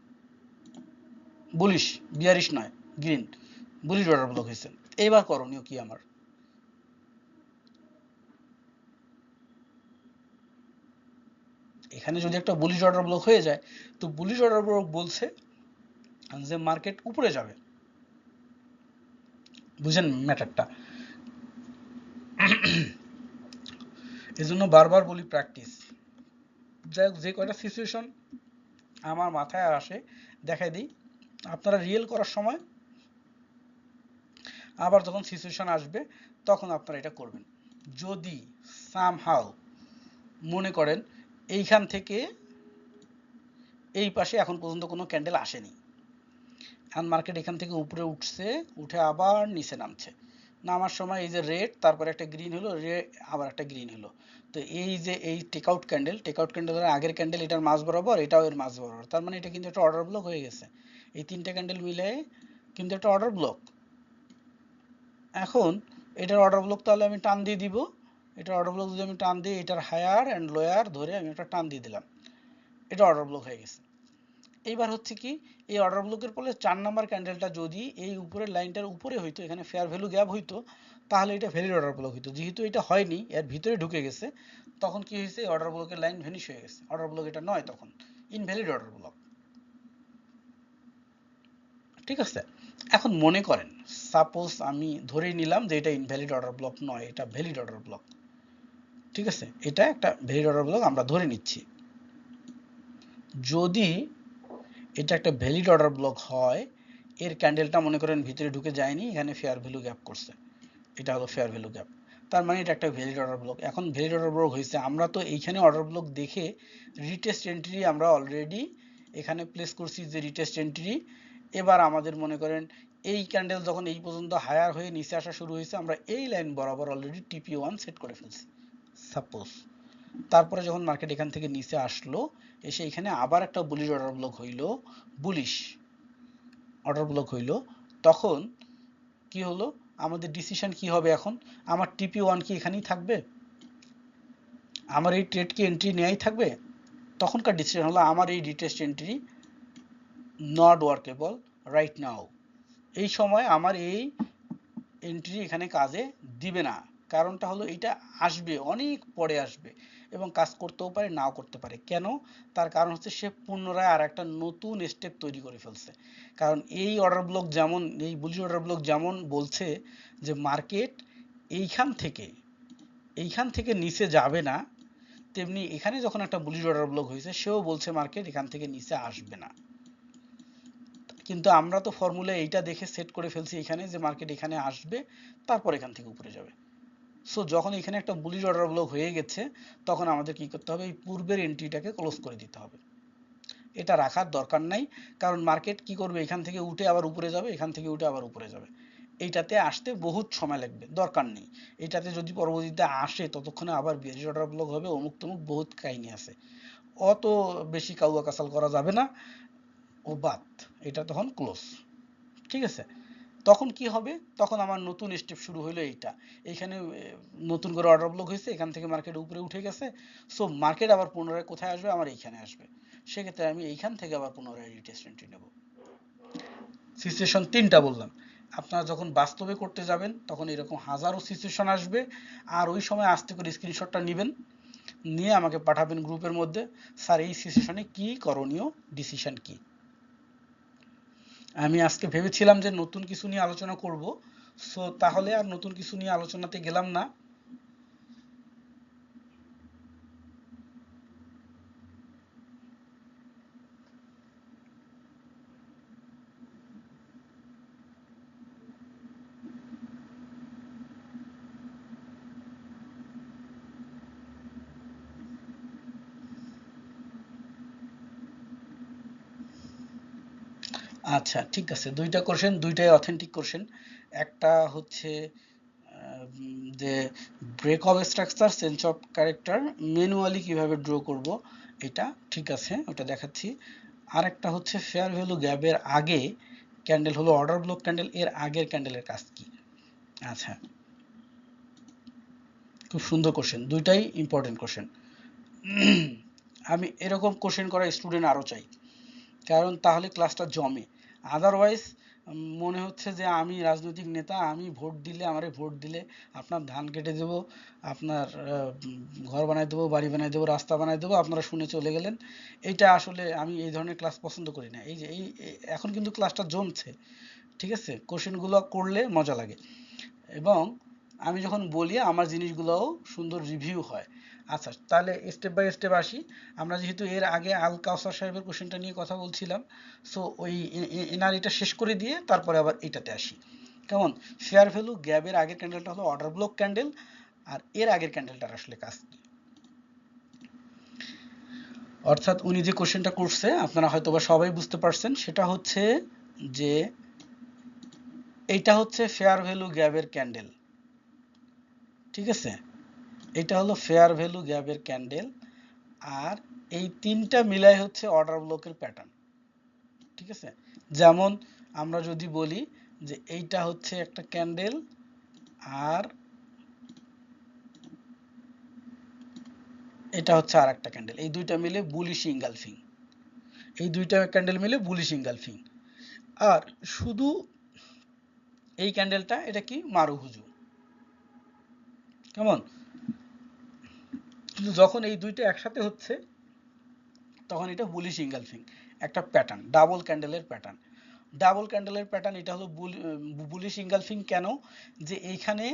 বুলিশ, বিয়ারিশ নয়, গ্রিন, বুলিশ অর্ডার ব্লক হয়েছে। এবার করণীয় কি আমার, এখানে যদি একটা বুলিশ অর্ডার ব্লক হয়ে যায়, তো বুলিশ অর্ডার ব্লক বলছে যে মার্কেট উপরে যাবে, বুঝেন ম্যাটারটা। এজন্য বারবার বলি প্র্যাকটিস। যাই হোক, যে কয়টা সিচুয়েশন আমার মাথায় আসে দেখাই দিই, আপনারা রিয়েল করার সময় আবার যখন সিচুয়েশন আসবে তখন আপনারা এটা করবেন। যদি সামহাউ মনে করেন এইখান থেকে এই পাশে এখন পর্যন্ত কোনো ক্যান্ডেল আসেনি, এখন মার্কেট এখান থেকে উপরে উঠছে, উঠে আবার নিচে নামছে, নামার সময় এই যে রেড, তারপরে একটা গ্রিন হলো, আবার একটা গ্রিন হলো, তো এই যে এই টেকআউট ক্যান্ডেল, টেকআউট ক্যান্ডেলের আগের ক্যান্ডেল এটার মাঝ বরাবর, এটাও এর মাঝ বরাবর, তার মানে এটা কিন্তু একটা অর্ডার ব্লক হয়ে গেছে, এই তিনটা ক্যান্ডেল মিলে কিন্তু একটা অর্ডার ব্লক। এখন এটার অর্ডার ব্লক তাহলে আমি টান দিয়ে দিব, এটার অর্ডার ব্লক যদি আমি টান দিই, এটার হায়ার অ্যান্ড লোয়ার ধরে আমি একটা টান দিয়ে দিলাম, এটা অর্ডার ব্লক হয়ে গেছে। এইবার হচ্ছে কি, এই অর্ডার ব্লকের পরে 4 নাম্বার ক্যান্ডেলটা যদি এই উপরের লাইনটার উপরে হইতো, এখানে ফেয়ার ভ্যালু গ্যাপ হইতো, তাহলে এটা ভ্যালিড অর্ডার ব্লক হইতো। যেহেতু এটা হয়নি, এর ভিতরে ঢুকে গেছে, তখন কি হয়েছে, অর্ডার ব্লকের লাইন ভ্যানিশ হয়ে গেছে, অর্ডার ব্লক এটা নয়, তখন ইনভ্যালিড অর্ডার ব্লক। ঠিক আছে, এখন মনে করেন সাপোজ আমি ধরেই নিলাম যে এটা ইনভ্যালিড অর্ডার ব্লক নয়, এটা ভ্যালিড অর্ডার ব্লক। ঠিক আছে, এটা একটা ভ্যালিড অর্ডার ব্লক আমরা ধরে নিচ্ছি। যদি এটা একটা ভ্যালিড অর্ডার ব্লক হয়, এর ক্যান্ডেলটা মনে করেন ভিতরে ঢুকে যায়নি, এখানে ফেয়ার ভ্যালু গ্যাপ করছে, এটা হলো ফেয়ার ভ্যালু গ্যাপ, তার মানে এটা একটা ভ্যালিড অর্ডার ব্লক। এখন ভ্যালিড অর্ডার ব্লক হয়েছে, আমরা তো এইখানে অর্ডার ব্লক দেখে রিটেস্ট এন্ট্রি আমরা অলরেডি এখানে প্লেস করছি যে রিটেস্ট এন্ট্রি। এবার আমাদের মনে করেন এই ক্যান্ডেল যখন এই পর্যন্ত হায়ার হয়ে নিচে আসা শুরু হয়েছে, আমরা এই লাইন বরাবর অলরেডি টিপি1 সেট করে ফেলছি সাপোজ। তারপরে যখন মার্কেট এখান থেকে নিচে আসলো, এসে এখানে আবার একটা বুলিশ অর্ডার ব্লক হইলো, বুলিশ অর্ডার ব্লক হইলো, তখন কি হলো, আমাদের ডিসিশন কি হবে এখন, আমার টিপি1 কি এখানেই থাকবে, আমার এই ট্রেড কি এন্ট্রি নেয়াই থাকবে? তখনকার ডিসিশন হলো আমার এই retest entry not workable right now, এই সময় আমার এই এন্ট্রি এখানে কাজে দিবে না। কারণটা হলো এটা আসবে অনেক পরে আসবে এবং কাজ করতেও পারে নাও করতে পারে। কেন? তার কারণ হচ্ছে সে পুনরায় আর একটা নতুন স্টেপ তৈরি করে ফেলছে। কারণ এই অর্ডার ব্লক যেমন, এই বুলিশ অর্ডার ব্লক যেমন বলছে যে মার্কেট এইখান থেকে নিচে যাবে না, তেমনি এখানে যখন একটা বুলিশ অর্ডার ব্লক হয়েছে, সেও বলছে মার্কেট এখান থেকে নিচে আসবে না। কিন্তু আমরা তো ফর্মুলা এইটা দেখে সেট করে ফেলছি এখানে যে মার্কেট এখানে আসবে, তারপর এখান থেকে উপরে যাবে। সো যখন এখানে একটা বুলিশ অর্ডার ব্লক হয়ে গেছে, তখন আমাদের কি করতে হবে, এই পূর্বের এন্ট্রিটাকে ক্লোজ করে দিতে হবে। এটা রাখার দরকার নাই, কারণ মার্কেট কি করবে, এখান থেকে উঠে আবার উপরে যাবে, এখান থেকে উঠে আবার উপরে যাবে, এইটাতে আসতে বহুত সময় লাগবে, দরকার নেই। এটাতে যদি পরবর্তীতে আসে, ততক্ষণে আবার বুলিশ অর্ডার ব্লক হবে, অমুক তমুক বহুত কাহিনী আছে, অত বেশি কাউয়া কাসাল করা যাবে না, ও বাদ, এটা তখন ক্লোজ। ঠিক আছে, তখন কি হবে, তখন আমার নতুন স্টেপ শুরু হলো এইটা, এইখানে নতুন করে অর্ডার ব্লক হয়েছে, এখান থেকে মার্কেট উপরে উঠে গেছে, সো মার্কেট আবার পুনরায় কোথায় আসবে, আমার এইখানে আসবে, সেক্ষেত্রে আমি এইখান থেকে আবার পুনরায় রিটেস্ট এন্ট্রি নেব। সিচুয়েশন তিনটা বললাম, আপনারা যখন বাস্তবে করতে যাবেন তখন এরকম হাজারো সিচুয়েশন আসবে, আর ওই সময় আস্তে করে স্ক্রিনশটটা নেবেন, নিয়ে আমাকে পাঠাবেন গ্রুপের মধ্যে, স্যার এই সিচুয়েশনে কি করণীয়, ডিসিশন কি। আমি আজকে ভেবেছিলাম যে নতুন কিছু নিয়ে আলোচনা করব, সো তাহলে আর নতুন কিছু নিয়ে আলোচনাতে গেলাম না। আচ্ছা ঠিক আছে, দুইটা কোশ্চেন, দুইটাই অথেন্টিক কোশ্চেন। একটা হচ্ছে যে break of structure, change of character manually কিভাবে ড্র করব, এটা ঠিক আছে, ওটা দেখাচ্ছি। আর একটা হচ্ছে ফেয়ার ভ্যালু গ্যাপের আগে ক্যান্ডেল হলো অর্ডার ব্লক ক্যান্ডেল, এর আগের ক্যান্ডেলের কাজ কি। আচ্ছা, খুব সুন্দর কোশ্চেন, দুইটাই ইম্পর্টেন্ট কোশ্চেন। আমি এরকম কোশ্চেন করা স্টুডেন্ট আরো চাই, কারণ তাহলে ক্লাসটা জমে। আদারওয়াইজ মনে হচ্ছে যে আমি রাজনৈতিক নেতা, আমি ভোট দিলে, আমারে ভোট দিলে আপনার ধান কেটে দেবো, আপনার ঘর বানাই দেবো, বাড়ি বানাই দেবো, রাস্তা বানাই দেবো, আপনারা শুনে চলে গেলেন। এইটা আসলে আমি এই ধরনের ক্লাস পছন্দ করি না। এই যে এখন কিন্তু ক্লাসটা জমছে, ঠিক আছে, কোশ্চেনগুলো করলে মজা লাগে, এবং আমি যখন বলি আমার জিনিসগুলোও সুন্দর রিভিউ হয়। আচ্ছা তাহলে স্টেপ বাই স্টেপ আসি। আমরা যেহেতু এর আগে আল কাউসার সাহেবের কোশ্চেনটা নিয়ে কথা বলছিলাম, সো ওই এনার এটা শেষ করে দিয়ে তারপরে আবার এটাতে আসি। কেমন? ফেয়ার ভ্যালু গ্যাপের আগের ক্যান্ডেলটা হলো অর্ডার ব্লক ক্যান্ডেল, আর এর আগের ক্যান্ডেলটার আসলে কাজ কি। অর্থাৎ উনি যে কোশ্চেনটা করছে আপনারা হয়তোবা সবাই বুঝতে পারছেন, সেটা হচ্ছে যে এইটা হচ্ছে ফেয়ার ভ্যালু গ্যাপের ক্যান্ডেল, ঠিক আছে, এটা হলো ফেয়ার ভ্যালু গ্যাপের ক্যান্ডেল, আর এই তিনটা মিলাই হচ্ছে অর্ডার ব্লকের প্যাটার্ন। ঠিক আছে, যেমন আমরা যদি বলি যে এইটা হচ্ছে একটা ক্যান্ডেল, আর এটা হচ্ছে আর একটা ক্যান্ডেল, এই দুইটা মিলে বুলিশ ইনগালফিং, এই দুইটা ক্যান্ডেল মিলে বুলিশ ইনগালফিং। আর শুধু এই ক্যান্ডেলটা এটা কি মারুহুজু, কেমন? কিন্তু যখন এই দুইটা একসাথে হচ্ছে তখন এটা বুলিশ ইনগালফিং, একটা প্যাটার্ন, ডাবল ক্যান্ডেলের প্যাটার্ন। ডাবল ক্যান্ডেলের প্যাটার্ন এটা হলো বুলিশ ইনগালফিং কেন? যে এইখানে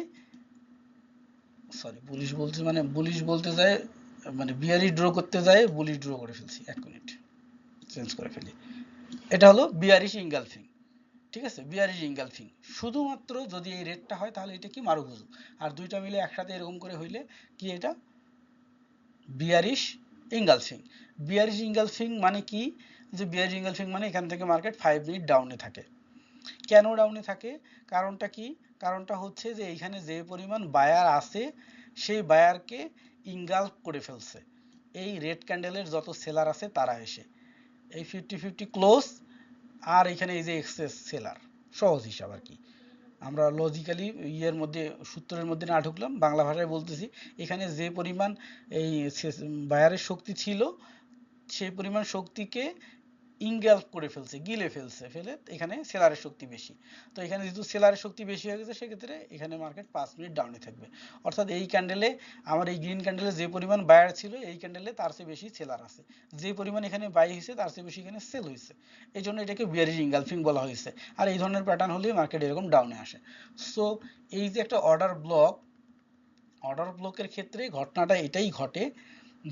সরি বুলিশ বলতে মানে বুলিশ বলতে যায় মানে বিয়ারি ড্র করতে যায় বুলিশ ড্র করে ফেলছি, 1 মিনিট চেঞ্জ করে ফেলি। এটা হলো বিয়ারিশ ইনগালফিং, ঠিক আছে, বিয়ারিশ ইনগালফিং। শুধুমাত্র যদি এই রেটটা হয় তাহলে এটা কি মারুহুজু, আর দুইটা মিলে একসাথে এরকম করে হইলে কি এটা বিয়ারিশ ইনগালফিং। বিয়ারিশ ইনগালফিং মানে কি? যে বিয়ারিশ ইনগালফিং মানে এখান থেকে মার্কেট 5 মিনিট ডাউনে থাকে। কেন ডাউনে থাকে? কারণটা কি? কারণটা হচ্ছে যে এইখানে যে পরিমাণ বায়ার আছে সেই বায়ারকে ইনগালফ করে ফেলছে এই রেড ক্যান্ডেলের যত সেলার আছে তারা এসে এই 50-50 ক্লোজ, আর এখানে এই যে এক্সেস সেলার, সহজ হিসাব আর কি। আমরা লজিক্যালি ইয়ের মধ্যে সূত্রের মধ্যে না ঢুকলাম, বাংলা ভাষায় বলতেছি। এখানে যে পরিমাণ এই বায়ারের শক্তি ছিল সেই পরিমাণ শক্তিকে ইনগালফ করে ফেলছে, গিলে ফেলছে, ফেলে এখানে সেলারের শক্তি বেশি। তো এখানে যেহেতু সেলারের শক্তি বেশি হয়ে গেছে সেক্ষেত্রে এখানে মার্কেট 5 মিনিট ডাউনে থাকবে। অর্থাৎ এই ক্যান্ডেলে আমার এই গ্রিন ক্যান্ডেলে যে পরিমাণ বায়ার ছিল এই ক্যান্ডেলে তার চেয়ে বেশি সেলার আছে, যে পরিমাণ এখানে বাই হয়েছে তার চেয়ে বেশি এখানে সেল হয়েছে, এই জন্য এটাকে বিয়ারিশ ইনগালফিং বলা হয়েছে। আর এই ধরনের প্যাটার্ন হলেই মার্কেট এরকম ডাউনে আসে। সো এই যে একটা অর্ডার ব্লকের ক্ষেত্রে ঘটনাটা এটাই ঘটে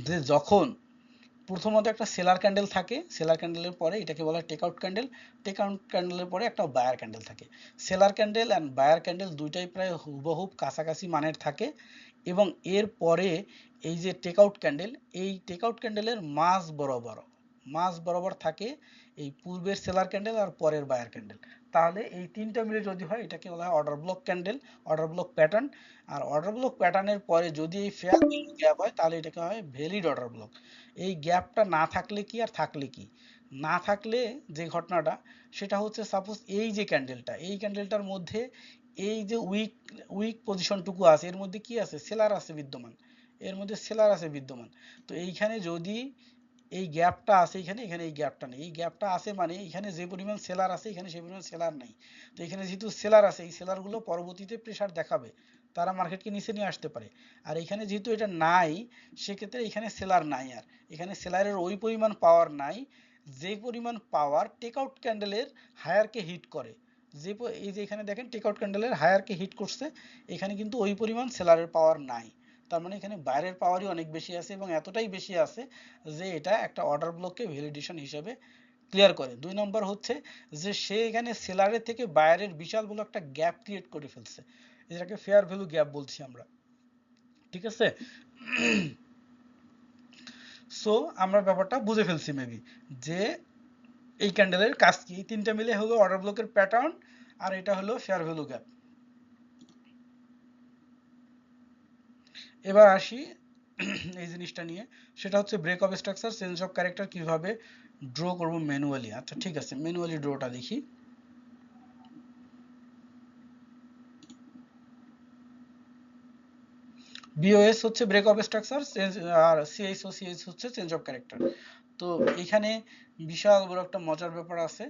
যে যখন প্রথমত একটা সেলার ক্যান্ডেল থাকে, সেলার ক্যান্ডেলের পরে এটাকে বলা হয় টেকআউট ক্যান্ডেল, টেকআউট ক্যান্ডেলের পরে একটা বায়ার ক্যান্ডেল থাকে। Seller candle and buyer candle দুইটাই প্রায় হুবহুব কাছাকাছি মানের থাকে, এবং এর পরে এই যে টেকআউট ক্যান্ডেল, এই টেকআউট ক্যান্ডেলের মাঝ বরাবর থাকে এই পূর্বের সেলার ক্যান্ডেল আর পরের বায়ার ক্যান্ডেল। তাহলে এই তিনটা মিলে যদি হয় এটাকে বলা হয় order block candle, order block pattern. আর অর্ডার ব্লক প্যাটার্নের পরে যদি এই ফেয়ার গ্যাপ হয় তাহলে এটাকে হয় ভ্যালিড অর্ডার ব্লক। এই গ্যাপটা না থাকলে কি আর থাকলে কি? না থাকলে যে ঘটনাটা সেটা হচ্ছে সাপোজ এই যে ক্যান্ডেলটা, এই ক্যান্ডেলটার মধ্যে এই যে উইক পজিশনটুকু আছে এর মধ্যে কি আছে? সেলার আছে বিদ্যমান, এর মধ্যে সেলার আছে বিদ্যমান। তো এইখানে যদি এই গ্যাপটা আছে, এখানে এই গ্যাপটা নেই, এই গ্যাপটা আছে মানে এখানে যে পরিমাণ সেলার আছে এখানে সেই পরিমাণ সেলার নাই। তো এখানে যেহেতু সেলার আছে এই সেলারগুলো পরবর্তীতে প্রেসার দেখাবে, তারা মার্কেটকে নিচে নিয়ে আসতে পারে। আর এখানে যেহেতু এটা নাই সেক্ষেত্রে এখানে সেলার নাই, আর এখানে সেলারের ওই পরিমাণ পাওয়ার নাই যে পরিমাণ পাওয়ার টেকআউট ক্যান্ডেলের হায়ারকে হিট করে। এই যে এখানে দেখেন টেকআউট ক্যান্ডেলের হায়ারকে হিট করছে, এখানে কিন্তু ওই পরিমাণ সেলারের পাওয়ার নাই। তার মানে এখানে বাইরের পাওয়ারই অনেক বেশি আছে, এবং এতটাই বেশি আছে যে এটা একটা অর্ডার ব্লককে ভ্যালিডেশন হিসেবে ক্লিয়ার করে। 2 নম্বর হচ্ছে যে সে এখানে সেলারের থেকে বায়ারের বিশাল বড় একটা গ্যাপ ক্রিয়েট করে ফেলছে, এটাকে ফেয়ার ভ্যালু গ্যাপ বলছি আমরা, ঠিক আছে? সো আমরা ব্যাপারটা বুঝে ফেলছি মেবি যে এই ক্যান্ডেলের কাজ কি। এই তিনটা মিলে হলো অর্ডার ব্লকের প্যাটার্ন, আর এটা হলো ফেয়ার ভ্যালু গ্যাপ। এবার আসি এই জিনিসটা নিয়ে, সেটা হচ্ছে break of structure, change of character কিভাবে ড্র করব ম্যানুয়ালি। আচ্ছা ঠিক আছে, ম্যানুয়ালি ড্রটা দেখি। বিওএস হচ্ছে ব্রেক অফ স্ট্রাকচার, আর সিএইচ হচ্ছে চেঞ্জ অফ ক্যারেক্টার। তো এখানে বিশাল বড় একটা মজার ব্যাপার আছে।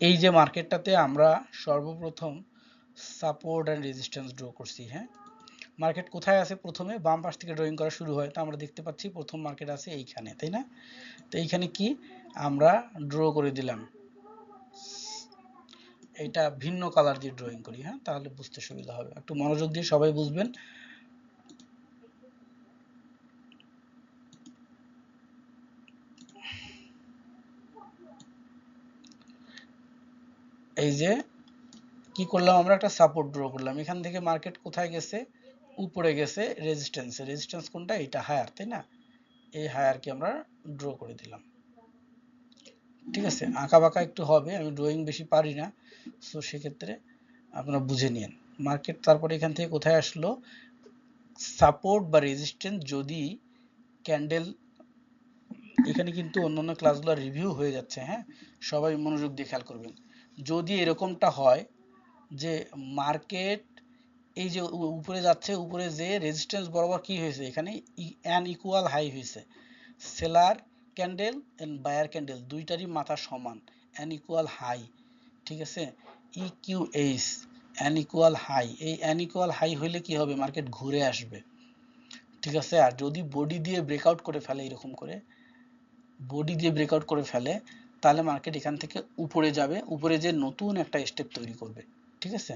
এই যে মার্কেটটাতে আমরা সর্বপ্রথম সাপোর্ট অ্যান্ড রেজিস্ট্যান্স ড্র করছি, হ্যাঁ। মার্কেট কোথায় আছে? প্রথমে বাম পাশ থেকে ড্রয়িং করা শুরু হয়, তো আমরা দেখতে পাচ্ছি প্রথম মার্কেট আছে এইখানে, তাই না? তো এইখানে কি আমরা ড্র করে দিলাম, এটা ভিন্ন কালার দিয়ে ড্রয়িং করি, হ্যাঁ, তাহলে বুঝতে সুবিধা হবে। একটু মনোযোগ দিয়ে সবাই বুঝবেন। এই যে কি করলাম, আমরা একটা সাপোর্ট ড্র করলাম, এখান থেকে মার্কেট কোথায় গেছে? উপরে গেছে রেজিস্ট্যান্সে। রেজিস্ট্যান্স কোনটা? এটা হায়ার, তাই না? এই হায়ারকে আমরা ড্র করে দিলাম, ঠিক আছে? আঁকা বাঁকা একটু হবে, আমি ড্রয়িং বেশি পারি না, সো সেক্ষেত্রে আপনারা বুঝে নিন। মার্কেট তারপরে এখান থেকে কোথায় আসলো? সাপোর্ট বা রেজিস্ট্যান্স যদি ক্যান্ডেল, এখানে কিন্তু অন্যান্য ক্লাসগুলো রিভিউ হয়ে যাচ্ছে, হ্যাঁ, সবাই মনোযোগ দিয়ে খেয়াল করবেন। যদি এরকমটা হয় যে মার্কেট এই যে উপরে যাচ্ছে, উপরে যে রেজিস্ট্যান্স বরাবর কি হয়েছে, এখানে অ্যান ইকুয়াল হাই হয়েছে, seller candle and buyer candle দুইটারই মাথা সমান, অ্যান ইকুয়াল হাই, ঠিক আছে, ইকিউএইচ অ্যান ইকুয়াল হাই, এই অ্যান ইকুয়াল হাই হইলে কি হবে, মার্কেট ঘুরে আসবে, ঠিক আছে। আর যদি বডি দিয়ে ব্রেকআউট করে ফেলে, এরকম করে বডি দিয়ে ব্রেকআউট করে ফেলে, তাহলে মার্কেট এখান থেকে উপরে যাবে, উপরে যে নতুন একটা স্টেপ তৈরি করবে, ঠিক আছে।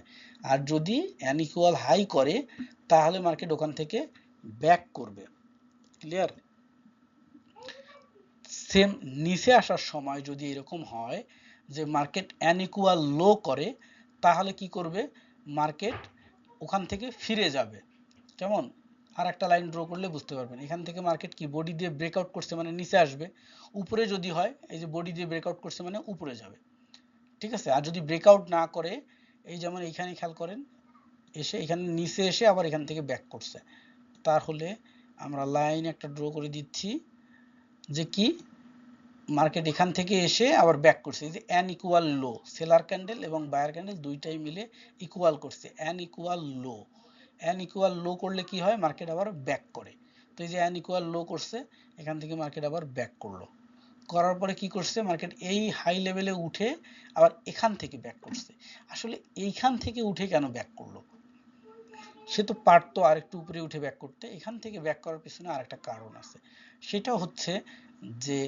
আর যদি অ্যান ইকুয়াল হাই করে, তাহলে মার্কেট ওখান থেকে ব্যাক করবে, ক্লিয়ার। সেম নিচে আসার সময় যদি এরকম হয় যে মার্কেট অ্যান ইকুয়াল লো করে, তাহলে কি করবে, মার্কেট ওখান থেকে ফিরে যাবে। কেমন, আর একটা লাইন ড্র করলে বুঝতে পারবেন, এখান থেকে মার্কেট কি বডি দিয়ে ব্রেকআউট করছে মানে নিচে আসবে, উপরে যদি হয় এই যে বডি দিয়ে ব্রেকআউট করছে মানে উপরে যাবে, ঠিক আছে। আর যদি ব্রেকআউট না করে, এই যেমন এইখানে খেয়াল করেন, এসে এখানে নিচে এসে আবার এখান থেকে ব্যাক করছে, তাহলে আমরা লাইন একটা ড্র করে দিচ্ছি যে কি মার্কেট এখান থেকে এসে আবার ব্যাক করছে, এই যে an equal low, seller candle এবং বায়ার ক্যান্ডেল দুইটাই মিলে ইকুয়াল করছে, an equal low, an equal low করলে কি হয়, মার্কেট আবার ব্যাক করে। তো এই যে অ্যান ইকুয়াল লো করছে, এখান থেকে মার্কেট আবার ব্যাক করলো, করার পরে কি করছে, মার্কেট এই হাই লেভেলে উঠে আবার এখান থেকে ব্যাক করছে। আসলে এইখান থেকে উঠে কেন ব্যাক করলো, সে তো পারতো আর একটু উপরে উঠে ব্যাক করতে, এখান থেকে ব্যাক করার পিছনে আরেকটা কারণ আছে, সেটা হচ্ছে যে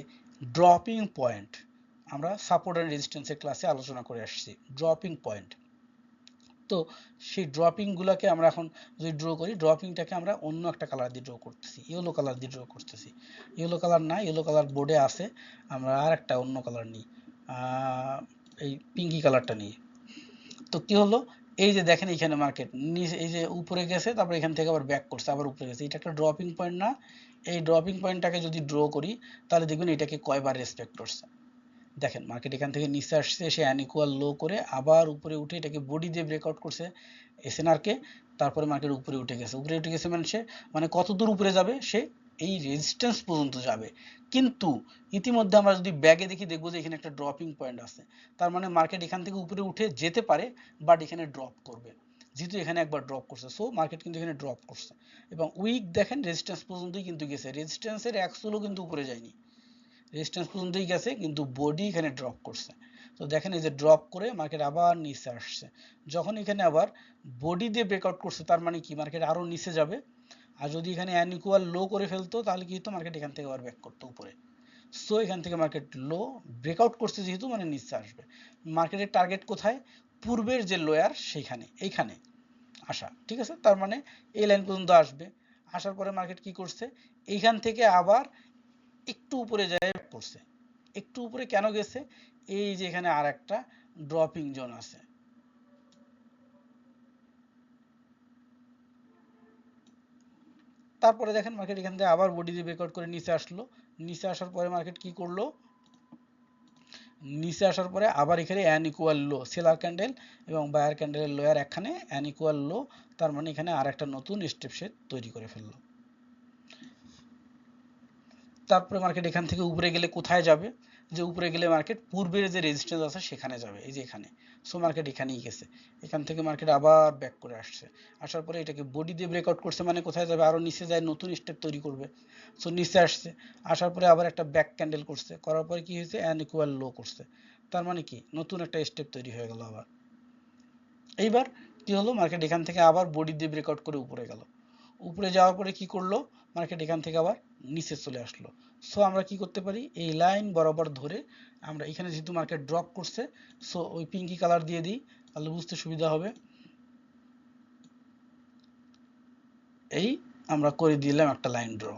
ড্রপিং পয়েন্ট, আমরা সাপোর্ট এন্ড রেজিস্ট্যান্সের ক্লাসে আলোচনা করে আসছি ড্রপিং পয়েন্ট। তো সেই ড্রপিং গুলাকে আমরা এখন যদি ড্র করি, ড্রপিংটাকে আমরা অন্য একটা কালার দিয়ে ড্র করতেছি, ইয়েলো কালার দিয়ে ড্র করতেছি, ইয়েলো কালার না, ইয়েলো কালার বোর্ডে আছে, আমরা আর একটা অন্য কালার নিই, এই পিঙ্কি কালারটা নিই। তো কি হলো, এই যে দেখেন এখানে মার্কেট নিচে এই যে উপরে গেছে, তারপর এখান থেকে আবার ব্যাক করছে, আবার উপরে গেছে, এটা একটা ড্রপিং পয়েন্ট না, এই ড্রপিং পয়েন্টটাকে যদি ড্র করি, তাহলে দেখবেন এটাকে কয়বার রেসপেক্ট করছে। দেখেন মার্কেট এখান থেকে নিচে আসছে, সে আনইকুয়াল লো করে আবার উপরে উঠে এটাকে বডি দিয়ে ব্রেকআউট করছে এসএনআর কে, তারপরে মার্কেট উপরে উঠে গেছে, উপরে উঠে গেছে মানে সে মানে কত দূর উপরে যাবে, সে এই রেজিস্ট্যান্স পর্যন্ত যাবে। কিন্তু ইতিমধ্যে আমরা যদি ব্যাগে দেখি, দেখবো যে এখানে একটা ড্রপিং পয়েন্ট আছে, তার মানে মার্কেট এখান থেকে উপরে উঠে যেতে পারে, বাট এখানে ড্রপ করবে, যেহেতু এখানে একবার ড্রপ করছে, সো মার্কেট কিন্তু এখানে ড্রপ করছে। এবং উইক দেখেন রেজিস্ট্যান্স পর্যন্তই কিন্তু গেছে, রেজিস্ট্যান্সের অ্যাক্সেলও কিন্তু উপরে যায়নি, রেজিস্ট্যান্স পর্যন্তই গেছে, কিন্তু বডি এখানে ড্রপ করছে। তো দেখেন এই যে ড্রপ করে মার্কেট আবার নিচে আসছে, যখন এখানে আবার বডি দিয়ে ব্রেকআউট করছে, তার মানে কি মার্কেট আরো নিচে যাবে। আর যদি এখানে আনইকুয়াল লো করে ফেলতো, তাহলে কি হতো, মার্কেট এখান থেকে আবার ব্যাক করতো উপরে। সো এখান থেকে মার্কেট লো ব্রেকআউট করছে যেহেতু, মানে নিচে আসবে। মার্কেটের টার্গেট কোথায়, পূর্বের যে লোয়ার সেখানে, এইখানে আসা, ঠিক আছে। তার মানে এই লাইন পর্যন্ত আসবে, আসার পরে মার্কেট কি করছে, এইখান থেকে আবার একটু উপরে যায় পড়ছে, একটু উপরে কেন গেছে, এই যে এখানে আর একটা ড্রপিং জোন আছে, তারপরে দেখেন মার্কেট এখান থেকে আবার বডি দিয়ে ব্রেকআউট করে নিচে আসলো, নিচে আসার পরে মার্কেট কি করলো, নিচে আসার পরে আবার এখানে an equal low, seller candle এবং বায়ার ক্যান্ডেলের লোয়ার এখানে অ্যান ইকুয়াল লো, তার মানে এখানে আর একটা নতুন স্টেপ সে তৈরি করে ফেললো। তারপরে মার্কেট এখান থেকে উপরে গেলে কোথায় যাবে, যে উপরে গেলে মার্কেট পূর্বের যে রেজিস্ট্যান্স আছে সেখানে যাবে, এই যে এখানে। সো মার্কেট এখানেই গেছে, এখান থেকে মার্কেট আবার ব্যাক করে আসছে, আসার পরে এটাকে বডি দিয়ে ব্রেকআউট করছে, মানে কোথায় যাবে, আরো নিচে যায়, নতুন স্টেপ তৈরি করবে। সো নিচে আসছে, আসার পরে আবার একটা ব্যাক ক্যান্ডেল করছে, করার পরে কি হয়েছে, অ্যান ইকুয়াল লো করছে, তার মানে কি নতুন একটা স্টেপ তৈরি হয়ে গেল আবার। এইবার কি হলো, মার্কেট এখান থেকে আবার বডি দিয়ে ব্রেকআউট করে উপরে গেল, উপরে যাওয়ার পরে কি করলো, মার্কেট এখান থেকে আবার নিচে চলে আসলো। সো আমরা কি করতে পারি, এই লাইন বরাবর ধরে আমরা এখানে যেহেতু মার্কেট ড্রপ করছে, সো ওই পিঙ্কি কালার দিয়ে দিই, তাহলে বুঝতে সুবিধা হবে। এই আমরা করে দিলাম একটা লাইন ড্র,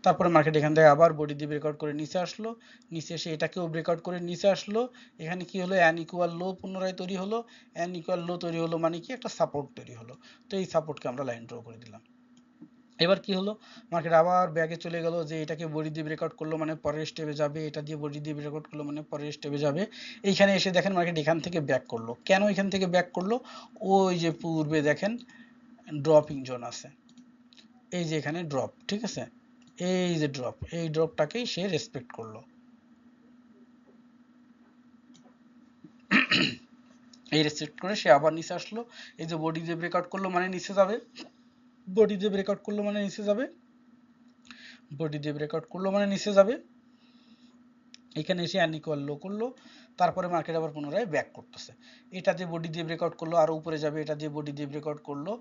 তারপরে মার্কেট এখান থেকে আবার বডি দিয়ে ব্রেকআউট করে নিচে আসলো, নিচে এসে এটাকেও ব্রেকআউট করে নিচে আসলো, এখানে কি হলো, অ্যান ইকুয়াল লো পুনরায় তৈরি হলো, অ্যান ইকুয়াল লো তৈরি হলো মানে কি একটা সাপোর্ট তৈরি হলো। তো এই সাপোর্টকে আমরা লাইন ড্র করে দিলাম। এবার কি হলো, মার্কেট আবার ব্যাগে চলে গেল, যে এটাকে বডি দিয়ে ব্রেকআউট করলো মানে পরের স্টেপে যাবে, এটা দিয়ে বডি দিয়ে ব্রেকআউট করলো মানে পরের স্টেপে যাবে। এইখানে এসে দেখেন মার্কেট এখান থেকে ব্যাক করলো, কেন এখান থেকে ব্যাক করলো, ওই যে পূর্বে দেখেন ড্রপিং জোন আছে, এই যে এখানে ড্রপ, ঠিক আছে, এই যে ড্রপ, এই ড্রপটাকেই সে রেসপেক্ট করলো। এই রেসপেক্ট করে সে আবার নিচে আসলো, এই যে বডি দিয়ে ব্রেকআউট করলো মানে নিচে যাবে, বডি দিয়ে ব্রেকআউট করলো মানে নিচে যাবে, বডি দিয়ে ব্রেকআউট করলো মানে নিচে যাবে, এখানে এসে আনইকুয়াল লো করলো, তারপরে মার্কেট আবার পুনরায় ব্যাক করতেছে, এটা দিয়ে বডি দিয়ে ব্রেকআউট করলো আরো উপরে যাবে, এটা দিয়ে বডি দিয়ে ব্রেকআউট করলো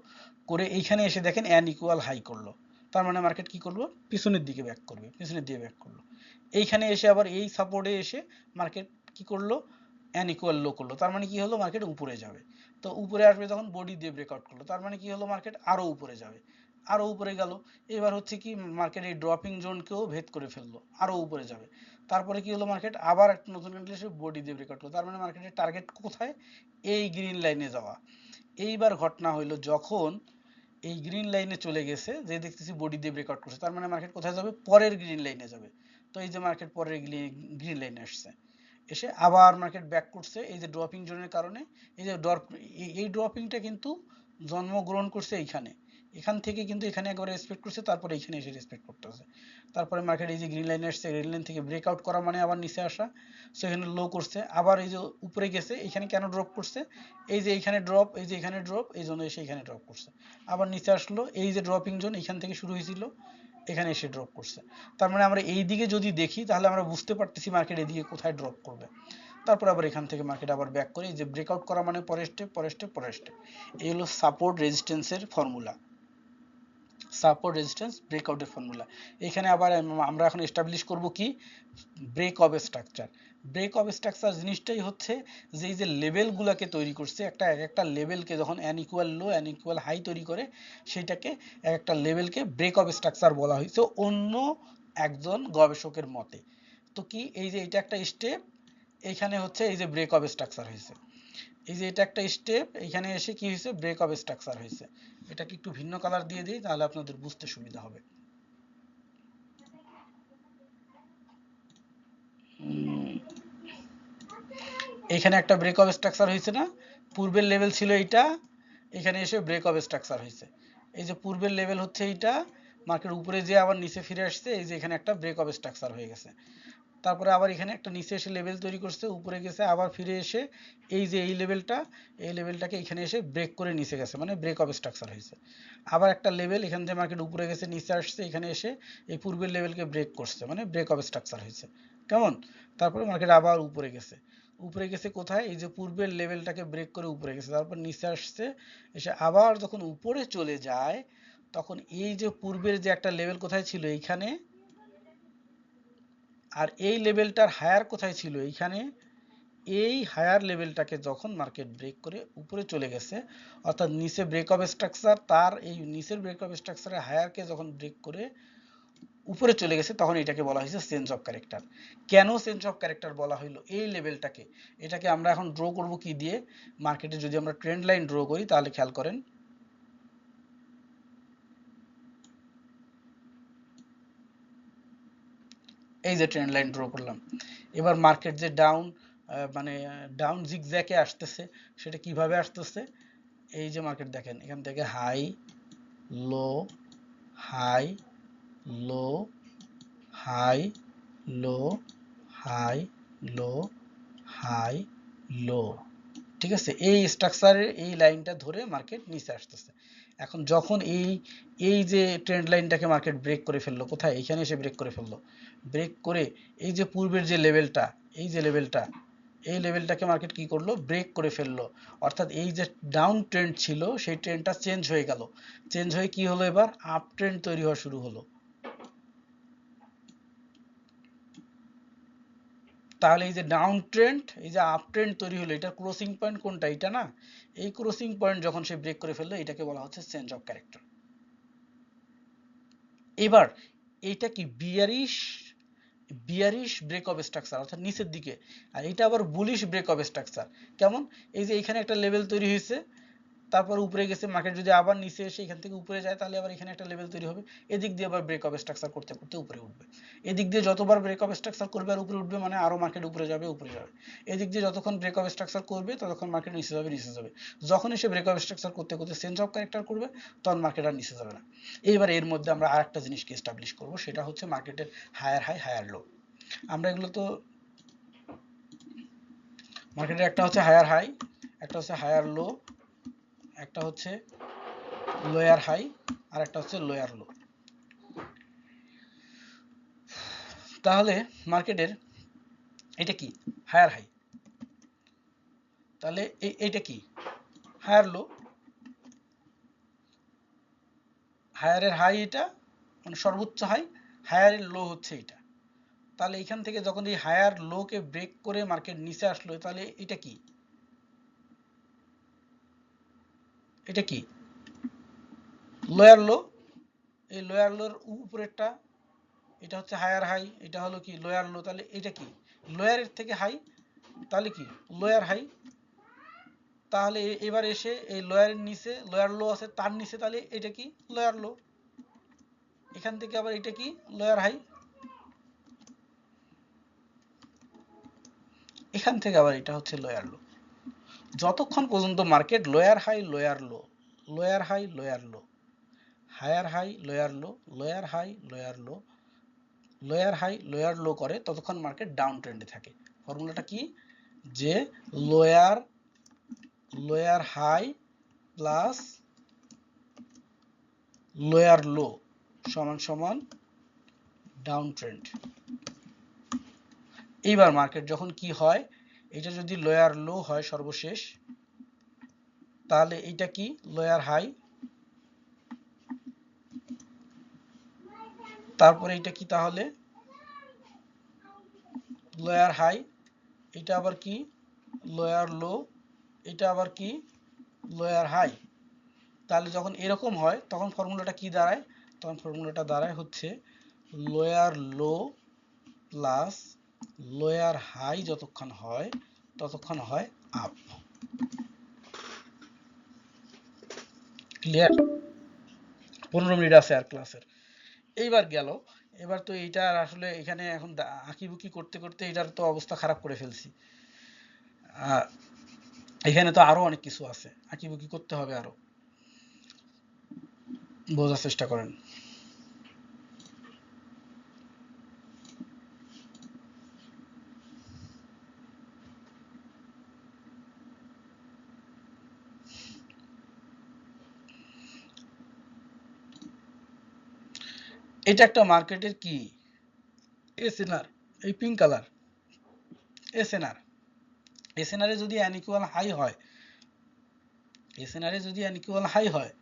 করে এইখানে এসে দেখেন আনইকুয়াল হাই করলো, তার মানে মার্কেট কি করলো, পিছনের দিকে ব্যাক করবে, পিছনের দিকে ব্যাক করলো, এইখানে এসে আবার এই সাপোর্টে এসে মার্কেট কি করলো, আনইকুয়াল লো করলো, তার মানে কি হলো, মার্কেট উপরে যাবে, তো উপরে আসবে যখন বডি দিয়ে ব্রেকআউট করলো, তার মানে কি হলো, মার্কেট আরো উপরে যাবে, আরো উপরে গেল, এবার হচ্ছে কি মার্কেট এই ড্রপিং জোনকেও ভেদ করে ফেললো, আরো উপরে যাবে, তারপরে কি হলো, মার্কেট আবার একটা নতুন ক্যান্ডেল এসে বডি দিয়ে ব্রেকআউট করলো, তার মানে মার্কেটের টার্গেট কোথায়, এই গ্রিন লাইনে যাওয়া। এইবার ঘটনা হইলো যখন এই গ্রিন লাইনে চলে গেছে, যে দেখতেছি বডি দিয়ে ব্রেকআউট করছে, তার মানে মার্কেট কোথায় যাবে, পরের গ্রিন লাইনে যাবে, তো এই যে মার্কেট পরের গ্রিন লাইনে আসছে, এসে আবার মার্কেট ব্যাক করছে এই যে ড্রপিং জোনের কারণে, এই যে এই ড্রপিংটা কিন্তু জন্মগ্রহণ করছে এইখানে, এখান থেকে কিন্তু এখানে একবারে রেসপেক্ট করছে, তারপরে এখানে এসে রেসপেক্ট করতেছে, তারপরে মার্কেট এই যে গ্রিন লাইনে আসছে, গ্রিন লাইন থেকে ব্রেকআউট করা মানে আবার নিচে আসা, সো এখানে লো করছে, আবার এই যে উপরে গেছে, এখানে কেন ড্রপ করছে, এই যে এখানে ড্রপ, এই যে এখানে ড্রপ, এই জন্য এসে এখানে ড্রপ করছে, আবার নিচে আসলো, এই যে ড্রপিং জোন এখান থেকে শুরু হয়েছিল, এখানে এসে ড্রপ করছে, তার মানে আমরা এই দিকে যদি দেখি তাহলে আমরা বুঝতে পারতেছি মার্কেট এদিকে কোথায় ড্রপ করবে, তারপর আবার এখান থেকে মার্কেট আবার ব্যাক করে যে ব্রেকআউট করা মানে পরের স্টেপ, পরের স্টেপ, পরের স্টেপ, এই হলো সাপোর্ট রেজিস্ট্যান্সের ফর্মুলা, সাপোর্ট রেজিস্ট্যান্স ব্রেকআউটের ফর্মুলা। এখানে আবার আমরা এখন এস্টাবলিশ করব কি, break of structure. Break of structure জিনিসটাই হচ্ছে যে এই যে লেভেলগুলোকে তৈরি করছে, একটা লেভেলকে যখন অ্যানইকুয়াল লো অ্যানইকুয়াল হাই তৈরি করে, সেইটাকে একটা লেভেলকে ব্রেক অফ স্ট্রাকচার বলা হয়েছে অন্য একজন গবেষকের মতে। তো কি, এই যে এটা একটা স্টেপ, এইখানে হচ্ছে এই যে ব্রেক অফ স্ট্রাকচার হয়েছে, এই যে এটা একটা স্টেপ, এখানে এসে কি হয়েছে, ব্রেক অফ স্ট্রাকচার হয়েছে, এটাকে একটু ভিন্ন কালার দিয়ে দিই তাহলে আপনাদের বুঝতে সুবিধা হবে। এখানে একটা ব্রেক অফ স্ট্রাকচার হয়েছে না, পূর্বের লেভেল ছিল এইটা, এখানে এসে ব্রেক অফ স্ট্রাকচার হয়েছে, এই যে পূর্বের লেভেল হচ্ছে এইটা, মার্কেট উপরে যে আবার নিচে ফিরে আসছে, এই যে এখানে একটা ব্রেক অফ স্ট্রাকচার হয়ে গেছে, তারপরে আবার এখানে একটা নিচে এসে লেভেল তৈরি করছে, উপরে গেছে আবার ফিরে এসে এই যে এই লেভেলটা, এই লেভেলটাকে এখানে এসে ব্রেক করে নিচে গেছে, মানে ব্রেক অফ স্ট্রাকচার হয়েছে, আবার একটা লেভেল এখান থেকে মার্কেট উপরে গেছে নিচে আসছে, এখানে এসে এই পূর্বের লেভেলকে ব্রেক করছে, মানে ব্রেক অফ স্ট্রাকচার হয়েছে, কেমন, তারপরে মার্কেট আবার উপরে গেছে, উপরে গেছে কোথায়, এই যে পূর্বের লেভেলটাকে ব্রেক করে উপরে গেছে, তারপর নিচে আসছে, এসে আবার যখন উপরে চলে যায়, তখন এই যে পূর্বের যে একটা লেভেল কোথায় ছিল এইখানে, আর এই লেভেলটার হায়ার কোথায় ছিল এইখানে, এই হায়ার লেভেলটাকে যখন মার্কেট ব্রেক করে উপরে চলে গেছে, অর্থাৎ নিচে ব্রেক অফ স্ট্রাকচার, তার এই নিচের ব্রেক অফ স্ট্রাকচারের হায়ারকে যখন ব্রেক করে উপরে চলে গেছে, তখন এটাকে বলা হয়েছে চেঞ্জ অফ ক্যারেক্টার। কেন চেঞ্জ অফ ক্যারেক্টার বলা হইলো এই লেভেলটাকে, এটাকে আমরা এখন ড্র করব কি দিয়ে, মার্কেটে যদি আমরা ট্রেন্ড লাইন ড্র করি তাহলে খেয়াল করেন, এই যে ট্রেন্ড লাইন ড্র করলাম, এবার মার্কেট যে ডাউন মানে ডাউন জিগজ্যাগে আসতেছে, সেটা কিভাবে আসতেছে, এই যে মার্কেট দেখেন এখান থেকে high low high low high low high low high low, ঠিক আছে, এই স্ট্রাকচারের এই লাইনটা ধরে মার্কেট নিচে আসতেছে। এখন যখন এই এই যে ট্রেন্ড লাইনটাকে মার্কেট ব্রেক করে ফেললো, কোথায়, এখানে এসে ব্রেক করে ফেললো, ব্রেক করে এই যে পূর্বের যে লেভেলটা, এই যে লেভেলটা, এই লেভেলটাকে মার্কেট কি করলো, ব্রেক করে ফেললো, অর্থাৎ এই যে ডাউন ট্রেন্ড ছিল সেই ট্রেন্ডটা চেঞ্জ হয়ে গেল, চেঞ্জ হয়ে কি হলো, এবার আপ ট্রেন্ড তৈরি হওয়া শুরু হলো। তাহলে এই যে ডাউন ট্রেন্ড, এই যে আপ ট্রেন্ড তৈরি হলো, এটা ক্রসিং পয়েন্ট কোনটা, এটা না, এই ক্রসিং পয়েন্ট যখন সে ব্রেক করে ফেললো, এটাকে বলা হচ্ছে চেঞ্জ অফ ক্যারেক্টার। এবার এইটা কি bearish, bearish break of structure, অর্থাৎ নিচের দিকে, আর এটা আবার বুলিশ ব্রেক অফ স্ট্রাকচার। কেমন, এই যে এখানে একটা লেভেল তৈরি হয়েছে, তারপর উপরে গেছে, মার্কেট যদি আবার নিচে এসে এখান থেকে উপরে যায় তাহলে আবার এখানে একটা লেভেল তৈরি হবে, এদিক দিয়ে আবার ব্রেক অফ স্ট্রাকচার করতে করতে উপরে উঠবে। এদিক দিয়ে যতবার ব্রেক অফ স্ট্রাকচার করবে আর উপরে উঠবে, মানে আরো মার্কেট উপরে যাবে উপরে যাবে। এদিক দিয়ে যতক্ষণ ব্রেক অফ স্ট্রাকচার করবে ততক্ষণ মার্কেট নিচে যাবে নিচে যাবে। যখন এসে ব্রেক অফ স্ট্রাকচার করতে করতে চেঞ্জ অফ ক্যারেক্টার করবে তখন মার্কেট আর নিচে যাবে না। এইবার এর মধ্যে আমরা আরেকটা জিনিসকে এস্টাবলিশ করব, সেটা হচ্ছে মার্কেটের হায়ার হাই হায়ার লো। আমরা এগুলো তো মার্কেটের একটা হচ্ছে হায়ার হাই, একটা হচ্ছে হায়ার লো, একটা হচ্ছে লোয়ার হাই, আর একটা হচ্ছে লোয়ার লো। তাহলে মার্কেটের এটা কি হায়ার হাই, তাহলে এইটা কি হায়ার লো, হায়ারের হাই এটা মানে সর্বোচ্চ হাই, হায়ারের লো হচ্ছে এটা। তাহলে এখান থেকে যখন এই হায়ার লো কে ব্রেক করে মার্কেট নিচে আসলো, তাহলে এটা কি, এটা কি লোয়ার লো। এই লোয়ার লোর উপরেরটা এটা হচ্ছে হায়ার হাই, এটা হলো কি লোয়ার লো। তাহলে এটা কি লোয়ারের থেকে হাই, তাহলে কি লোয়ার হাই। তাহলে এবার এসে এই লোয়ারের নিচে লোয়ার লো আছে তার নিচে, তাহলে এটা কি লোয়ার লো। এখান থেকে আবার এটা কি লোয়ার হাই, এখান থেকে আবার এটা হচ্ছে লোয়ার লো। যতক্ষণ পর্যন্ত market lower high lower low, lower high lower low, higher high lower low, lower high lower low, lower high lower low করে, ততক্ষণ মার্কেট ডাউন ট্রেন্ডে থাকে। ফর্মুলাটা কি, যে lower lower high plus lower low সমান সমান ডাউন ট্রেন্ড। এইবার মার্কেট যখন কি হয়, এটা যদি লোয়ার লো হয় সর্বশেষ, তাহলে এটা কি লোয়ার হাই, তারপরে এটা কি তাহলে লোয়ার হাই, এটা আবার কি লোয়ার লো, এটা আবার কি লোয়ার হাই। তাহলে যখন এরকম হয় তখন ফর্মুলাটা কি দাঁড়ায়, তখন ফর্মুলাটা দাঁড়ায় হচ্ছে lower low plus lower high যতক্ষণ হয় ততক্ষণ হয় আপ। ক্লিয়ার? 15 মিনিট আছে আর ক্লাসের। এইবার গেল, এবার তো এইটার আসলে এখানে এখন আঁকিবুকি করতে করতে এটার তো অবস্থা খারাপ করে ফেলছি। এখানে তো আরো অনেক কিছু আছে, আঁকিবুকি করতে হবে আরো, বোঝার চেষ্টা করেন। এটা একটা মার্কেটের কি এসএনআর, এই পিঙ্ক কালার এসএনআর। এসএনআর এ যদি অ্যানইকুয়াল হাই হয়, এসএনআর এ যদি অ্যানইকুয়াল হাই হয়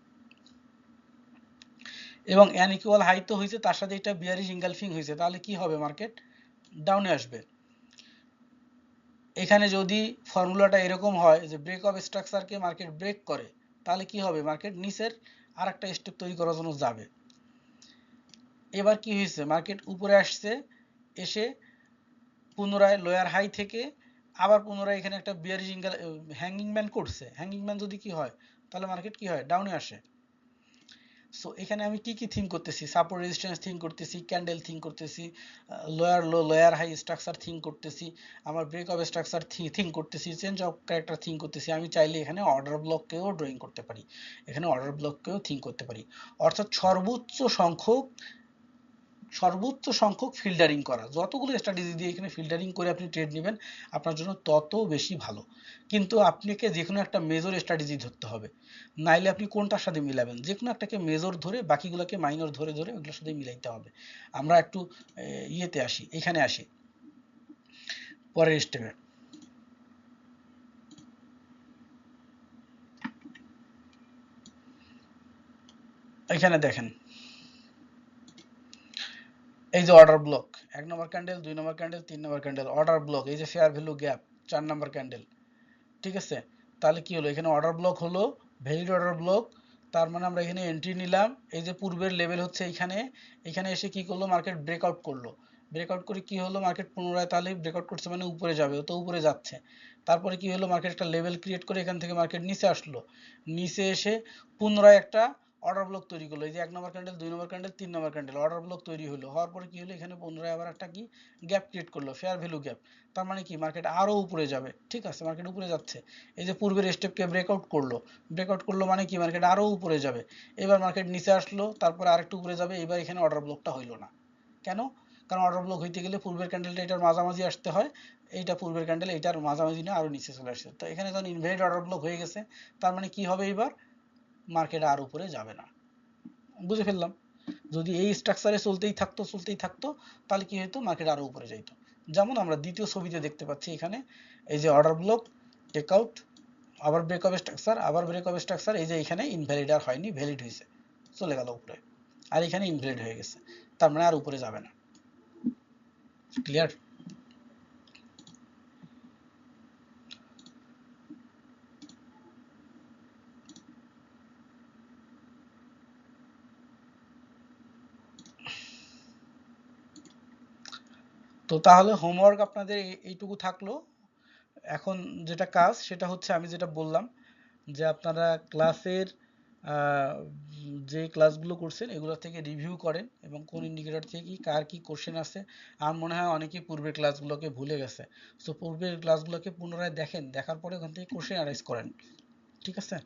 এবং অ্যানইকুয়াল হাই তো হয়েছে, তার সাথে এটা বিয়ারিশ ইনগালফিং হয়েছে, তাহলে কি হবে মার্কেট ডাউনে আসবে। এখানে যদি ফর্মুলাটা এরকম হয় যে ব্রেক অফ স্ট্রাকচারকে মার্কেট ব্রেক করে, তাহলে কি হবে মার্কেট নিচের আর একটা স্টেপ তৈরি করার জন্য যাবে। এবার কি হয়েছে, মার্কেট উপরে আসছে, এসে পুনরায় লোয়ার হাই থেকে আবার পুনরায় এখানে একটা বিয়ারিশ হ্যাঙ্গিং ম্যান করছে। হ্যাঙ্গিং ম্যান যদি কি হয় তাহলে মার্কেট কি হয় ডাউনে আসে। সো এখানে আমি কি কি থিঙ্ক করতেছি, সাপোর্ট রেজিস্ট্যান্স থিঙ্ক করতেছি, ক্যান্ডেল থিঙ্ক করতেছি, lower low lower high structure think করতেছি, আমার ব্রেক অফ স্ট্রাকচার থিঙ্ক করতেছি, চেঞ্জ অফ ক্যারেক্টার থিঙ্ক করতেছি। আমি চাইলে এখানে অর্ডার ব্লককেও ড্রয়িং করতে পারি, এখানে অর্ডার ব্লককেও থিঙ্ক করতে পারি। অর্থাৎ সর্বোচ্চ সংখ্যক ফিল্টারিং করা, যতগুলো স্ট্র্যাটেজি দিয়ে এখানে ফিল্টারিং করে আপনি ট্রেড নেবেন আপনার জন্য তত বেশি ভালো। কিন্তু আপনাকে যে কোনো একটা মেজর স্ট্র্যাটেজি ধরতে হবে, নাইলে আপনি কোনটার সাথে মিলাবেন, যে কোনো একটাকে মেজর ধরে বাকিগুলোকে মাইনর ধরে ধরে ওগুলোর সাথে মিলাইতে হবে। আমরা একটু ইয়েতে আসি, এখানে আসি পরের স্টেপে। এখানে দেখেন এই যে অর্ডার ব্লক, 1 নম্বর ক্যান্ডেল, 2 নম্বর ক্যান্ডেল, 3 নম্বর ক্যান্ডেল, অর্ডার ব্লক, এই যে ফেয়ার ভ্যালু গ্যাপ, 4 নম্বর ক্যান্ডেল। ঠিক আছে, তাহলে কি হলো, এখানে অর্ডার ব্লক হলো, ভ্যালিড অর্ডার ব্লক। তার মানে আমরা এখানে এন্ট্রি নিলাম, এই যে পূর্বের লেভেল হচ্ছে এইখানে, এখানে এসে কি করলো মার্কেট ব্রেকআউট করলো, ব্রেকআউট করে কি হলো, মার্কেট পুনরায় তাহলে ব্রেকআউট করছে মানে উপরে যাবে, তো উপরে যাচ্ছে। তারপরে কি হলো, মার্কেট একটা লেভেল ক্রিয়েট করে এখান থেকে মার্কেট নিচে আসলো, নিচে এসে পুনরায় একটা অর্ডার ব্লক তৈরি করলো। এই যে 1 নম্বর ক্যান্ডেল, 2 নম্বর ক্যান্ডেল, 3 নম্বর ক্যান্ডেল, অর্ডার ব্লক তৈরি হলো। হওয়ার পরে কি হলো, এখানে পুনরায় আবার একটা কি গ্যাপ ক্রিয়েট করলো, ফেয়ার ভ্যালু গ্যাপ। তার মানে কি মার্কেট আরো উপরে যাবে। ঠিক আছে, মার্কেট উপরে যাচ্ছে। এই যে পূর্বের স্টেপকে ব্রেকআউট করলো, ব্রেকআউট করলো মানে কি মার্কেট আরো উপরে যাবে। এবার মার্কেট নিচে আসলো, তারপরে আরেকটু উপরে যাবে। এবার এখানে অর্ডার ব্লকটা হইলো না। কেন? কারণ অর্ডার ব্লক হইতে গেলে পূর্বের ক্যান্ডেলটা এটার মাঝামাঝি আসতে হয়, এইটা পূর্বের ক্যান্ডেল এটার মাঝামাঝি না, আরো নিচে চলে আসছে। তো এখানে যখন ইনভ্যালিড অর্ডার ব্লক হয়ে গেছে, তার মানে কি হবে, এবার মার্কেট আর উপরে যাবে না। বুঝে ফেললাম। যদি এই স্ট্রাকচারে চলতেই থাকতো তাহলে কি হতো, মার্কেট আরো উপরে যাইতো। যেমন আমরা দ্বিতীয় ছবিতে দেখতে পাচ্ছি, এখানে এই যে অর্ডার ব্লক, টেকআউট, আবার ব্রেকআপ স্ট্রাকচার, আবার ব্রেকআপ স্ট্রাকচার, এই যে এখানে ইনভ্যালিড আর হয়নি, ভ্যালিড হয়েছে, চলে গেল উপরে। আর এখানে ইনভ্যালিড হয়ে গেছে, তার মানে আর উপরে যাবে না। ক্লিয়ার? তো তাহলে হোমওয়ার্ক আপনাদের এইটুকু থাকলো। এখন যেটা কাজ সেটা হচ্ছে আমি যেটা বললাম, যে আপনারা ক্লাসের যে ক্লাসগুলো করছেন এগুলো থেকে রিভিউ করেন, এবং কোন ইন্ডিকেটর থেকে কি কার কি কোশ্চেন আছে। আমার মনে হয় অনেকেই পূর্বের ক্লাসগুলোকে ভুলে গেছে। সো পূর্বের ক্লাসগুলোকে পুনরায় দেখেন, দেখার পরে ওখান থেকে কোশ্চেন অ্যারাইজ করেন। ঠিক আছে?